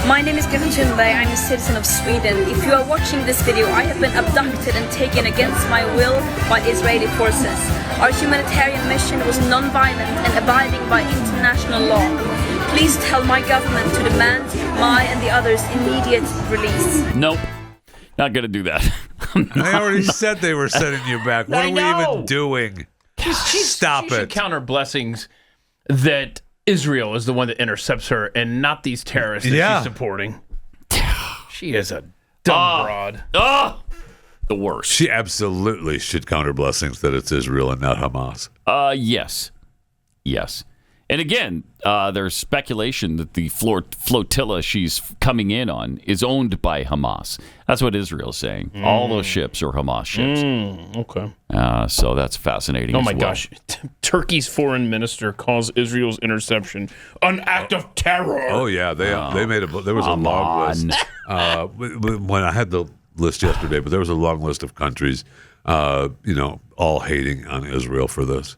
My name is Gavin. I'm a citizen of Sweden. If you are watching this video, I have been abducted and taken against my will by Israeli forces. Our humanitarian mission was non-violent and abiding by international law. Please tell my government to demand my and the others' immediate release. Nope. Not going to do that. They already said they were sending you back. What are we even doing? Stop it. Counter blessings that Israel is the one that intercepts her and not these terrorists that she's supporting. She is a dumb broad. The worst. She absolutely should counter blessings that it's Israel and not Hamas. Yes. And again, there's speculation that the flotilla she's coming in on is owned by Hamas. That's what Israel's saying. All those ships are Hamas ships. Okay. So that's fascinating. Oh my gosh. Turkey's foreign minister calls Israel's interception an act of terror. Oh yeah, they made there was a long list. When I had the list yesterday, but there was a long list of countries, all hating on Israel for this.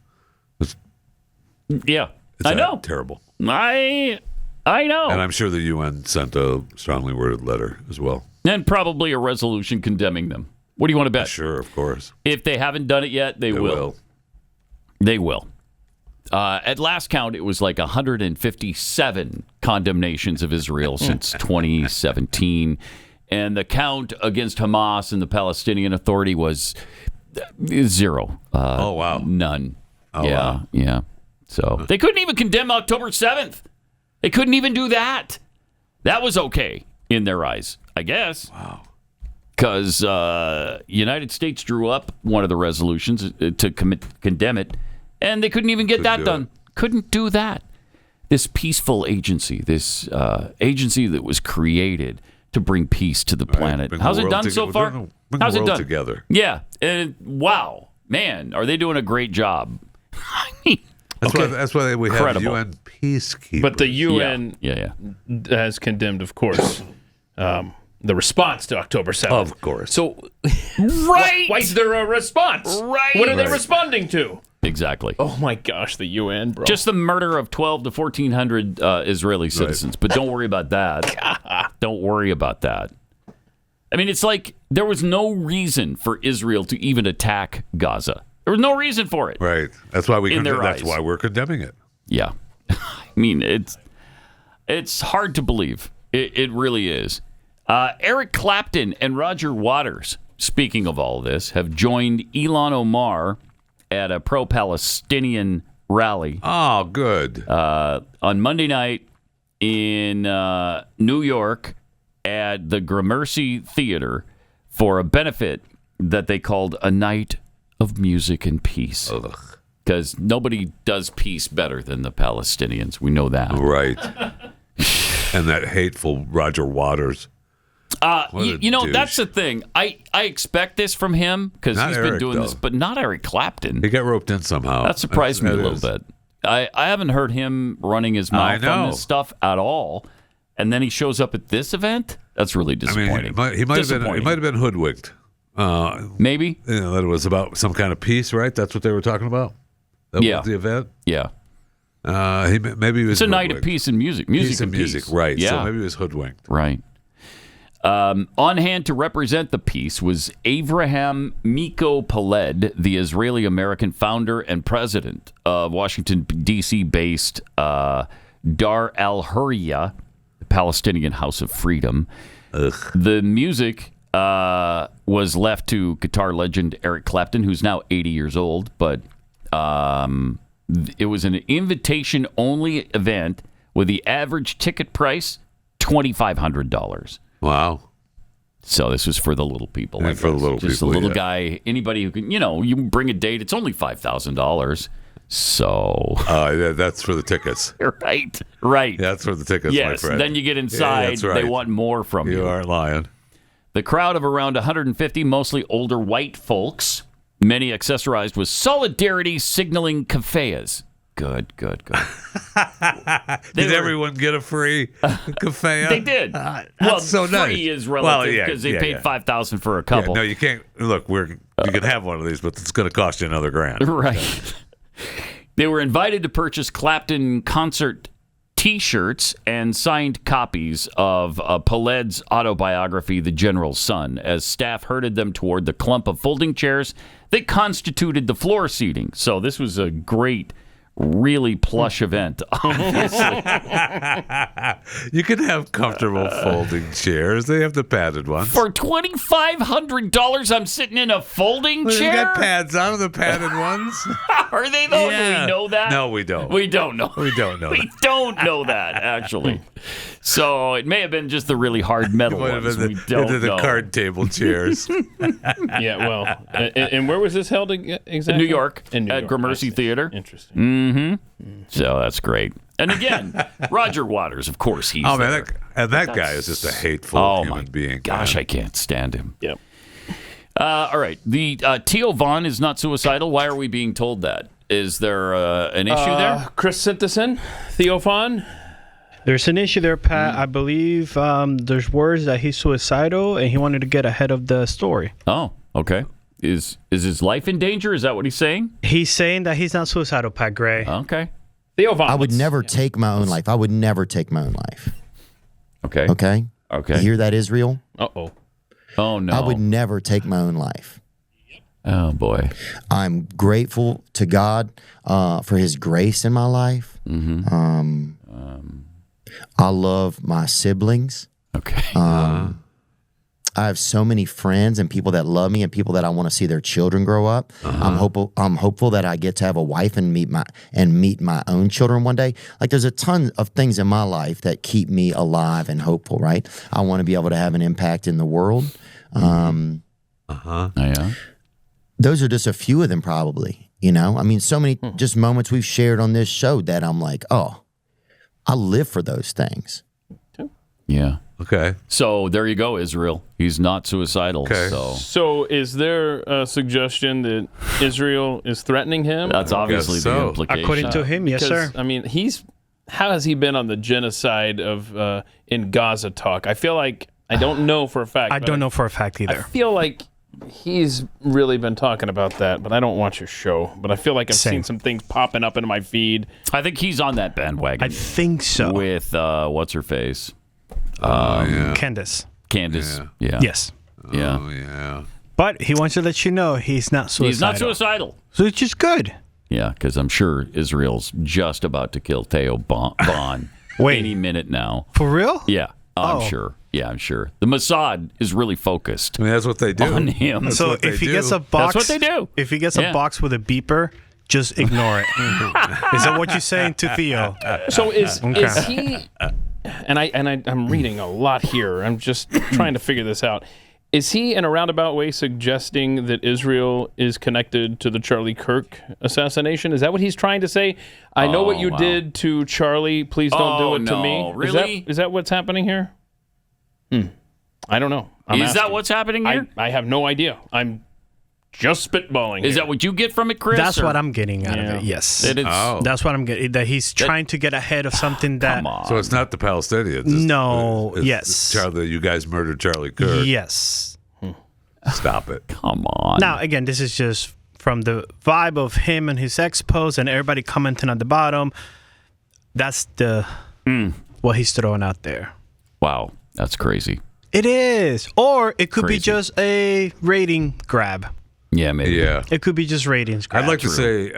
I know. Terrible. I know. And I'm sure the UN sent a strongly worded letter as well. And probably a resolution condemning them. What do you want to bet? Sure, of course. If they haven't done it yet, they will. They will. At last count, it was like 157 condemnations of Israel since 2017. And the count against Hamas and the Palestinian Authority was 0. Oh, wow. None. Oh, yeah. wow. Yeah. So they couldn't even condemn October 7th. They couldn't even do that. That was okay in their eyes, I guess. Wow. Because United States drew up one of the resolutions to condemn it, and they couldn't even get that done. Couldn't do that. This peaceful agency, this agency that was created to bring peace to the planet. How's it done so far? How's it done? Together. Yeah. And wow, man, are they doing a great job? I mean, that's why we have UN peacekeepers. But the UN has condemned, of course, the response to October 7th. Of course. So, right. Why is there a response? Right. What are they responding to? Exactly. Oh my gosh, the UN, bro. Just the murder of 12 to 1,400 Israeli citizens. Right. But don't worry about that. Don't worry about that. I mean, it's like there was no reason for Israel to even attack Gaza. There was no reason for it. Right. That's why that's why we're condemning it. Yeah. I mean, it's hard to believe. It really is. Eric Clapton and Roger Waters, speaking of all this, have joined Ilhan Omar at a pro-Palestinian rally. Oh, good. On Monday night in New York at the Gramercy Theater for a benefit that they called A Night of music and peace. Because nobody does peace better than the Palestinians. We know that. Right. And that hateful Roger Waters. You know, that's the thing. I expect this from him because he's been doing this, but not Eric Clapton. He got roped in somehow. That surprised me a little bit. I haven't heard him running his mouth on this stuff at all. And then he shows up at this event? That's really disappointing. I mean, he might have been hoodwinked. Maybe. You know, that it was about some kind of peace, right? That's what they were talking about? That was the event? Yeah. Maybe he was It's a night of peace and music. Peace and music, right. Yeah. So maybe he was hoodwinked. Right. On hand to represent the peace was Avraham Miko Peled, the Israeli-American founder and president of Washington, D.C.-based Dar al-Hurriya, the Palestinian House of Freedom. The music was left to guitar legend Eric Clapton, who's now 80 years old, but it was an invitation-only event with the average ticket price $2,500. Wow. So this was for the little people. Yeah, for the little Just people, a little guy, anybody who can, you bring a date, it's only $5,000. So. That's for the tickets. Right. That's for the tickets, yes, my friend. Then you get inside, that's right. They want more from you. You aren't lying. The crowd of around 150, mostly older white folks, many accessorized with solidarity signaling keffiyehs. Good. Did everyone get a free keffiyeh? They did. That's so nice. Free is relative because they paid $5,000 for a couple. No, you can't. Look, you can have one of these, but it's going to cost you another $1,000. Right. They were invited to purchase Clapton concert T-shirts and signed copies of Peled's autobiography, The General's Son, as staff herded them toward the clump of folding chairs that constituted the floor seating. So this was a great, really plush event, obviously. You can have comfortable folding chairs. They have the padded ones. For $2,500, I'm sitting in a folding chair? They got pads on the padded ones. Are they, though? Yeah. Do we know that? No, we don't. We don't know. We don't know We don't know that, actually. So it may have been just the really hard metal ones. We don't know. The card table chairs. Yeah, well, and where was this held exactly? New York, in New at York. Gramercy Theater. Interesting. Mm-hmm. So that's great. And again, Roger Waters, of course, he's there. That guy is just a hateful human being. Gosh, I can't stand him. Yep. All right. The Theo Vaughn is not suicidal. Why are we being told that? Is there an issue there? Chris sent this in. Theo Vaughn. There's an issue there, Pat. I believe there's words that he's suicidal and he wanted to get ahead of the story. Oh, okay. Is his life in danger? Is that what he's saying? He's saying that he's not suicidal, Pat Gray. Okay. Theo Vaughn. I would never take my own life. I would never take my own life. Okay. Okay? Okay. You hear that, Israel? Uh-oh. Oh, no. I would never take my own life. Oh, boy. I'm grateful to God for his grace in my life. Mm-hmm. I love my siblings. Okay. I have so many friends and people that love me and people that I want to see their children grow up. I'm hopeful that I get to have a wife and meet my own children one day. Like there's a ton of things in my life that keep me alive and hopeful, right? I want to be able to have an impact in the world. Yeah. Those are just a few of them probably, I mean, so many just moments we've shared on this show that I'm like, oh, I live for those things. Yeah. Okay. So there you go, Israel. He's not suicidal. Okay. So is there a suggestion that Israel is threatening him? That's obviously the implication. According to him, yes, sir. I mean, how has he been on the genocide of in Gaza talk? I feel like I don't know for a fact. I don't know for a fact either. I feel like he's really been talking about that, but I don't watch his show. But I feel like I've seen some things popping up in my feed. I think he's on that bandwagon. I think so. With what's her face? Candace. Yeah. Yes. Yeah. Oh, yeah. But he wants to let you know he's not suicidal. He's not suicidal. So it's just good. Yeah, because I'm sure Israel's just about to kill Theo Vaughn any minute now. For real? Yeah. I'm sure. Yeah, I'm sure. The Mossad is really focused. I mean, that's what they do. On him. So if he gets a box, that's what they do. If he gets a box with a beeper, just ignore it. Is that what you're saying to Theo? So is he? And I'm reading a lot here. I'm just trying to figure this out. Is he, in a roundabout way, suggesting that Israel is connected to the Charlie Kirk assassination? Is that what he's trying to say? I know what you did to Charlie. Please don't do it to me. Really? Is that what's happening here? I don't know. Is that what's happening here? I have no idea. I'm just spitballing. Is that what you get from it, Chris? That's what I'm getting out of it. Yes, that's what I'm getting. That he's trying to get ahead of something that. Come on. So it's not the Palestinians. It's Charlie, you guys murdered Charlie Kirk. Yes. Stop it. Come on. Now again, this is just from the vibe of him and his ex post and everybody commenting at the bottom. That's the what he's throwing out there. Wow, that's crazy. It is, or it could be just a rating grab. Yeah, maybe. Yeah. It could be just ratings grab. I'd like to say,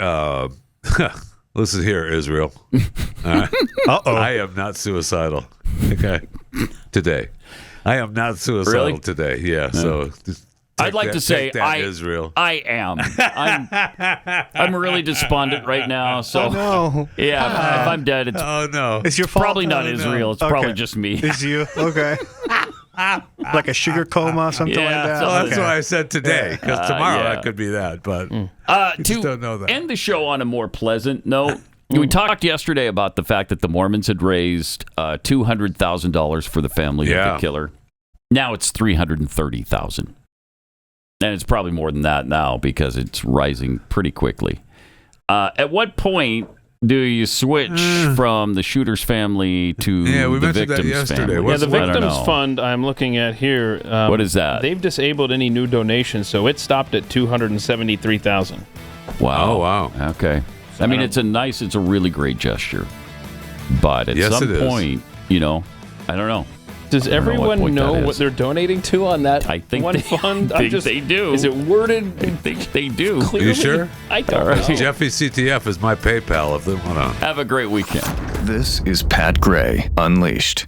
listen here, Israel. I am not suicidal. Okay. Today. I am not suicidal today. Yeah. So I'd like to say Israel. I am. I'm really despondent right now. So yeah, if I'm dead, it's your fault. Probably not Israel. It's probably just me. It's you. Okay. Like a sugar coma, something like that. Well, that's why I said today, because tomorrow that could be that. But I just don't know that. End the show on a more pleasant note. We talked yesterday about the fact that the Mormons had raised $200,000 for the family of the killer. Now it's $330,000, and it's probably more than that now because it's rising pretty quickly. At what point do you switch from the shooter's family to the victim's family? Yeah, the victim's fund I'm looking at here. What is that? They've disabled any new donations, so it stopped at $273,000. Wow. Oh, wow. Okay. I mean, it's a really great gesture. But at some point, I don't know. Does everyone know what they're donating to on that fund? I think they do. Is it worded? I think they do. Clearly? You sure? I don't know. Jeffy CTF is my PayPal if they want to. Have a great weekend. This is Pat Gray Unleashed.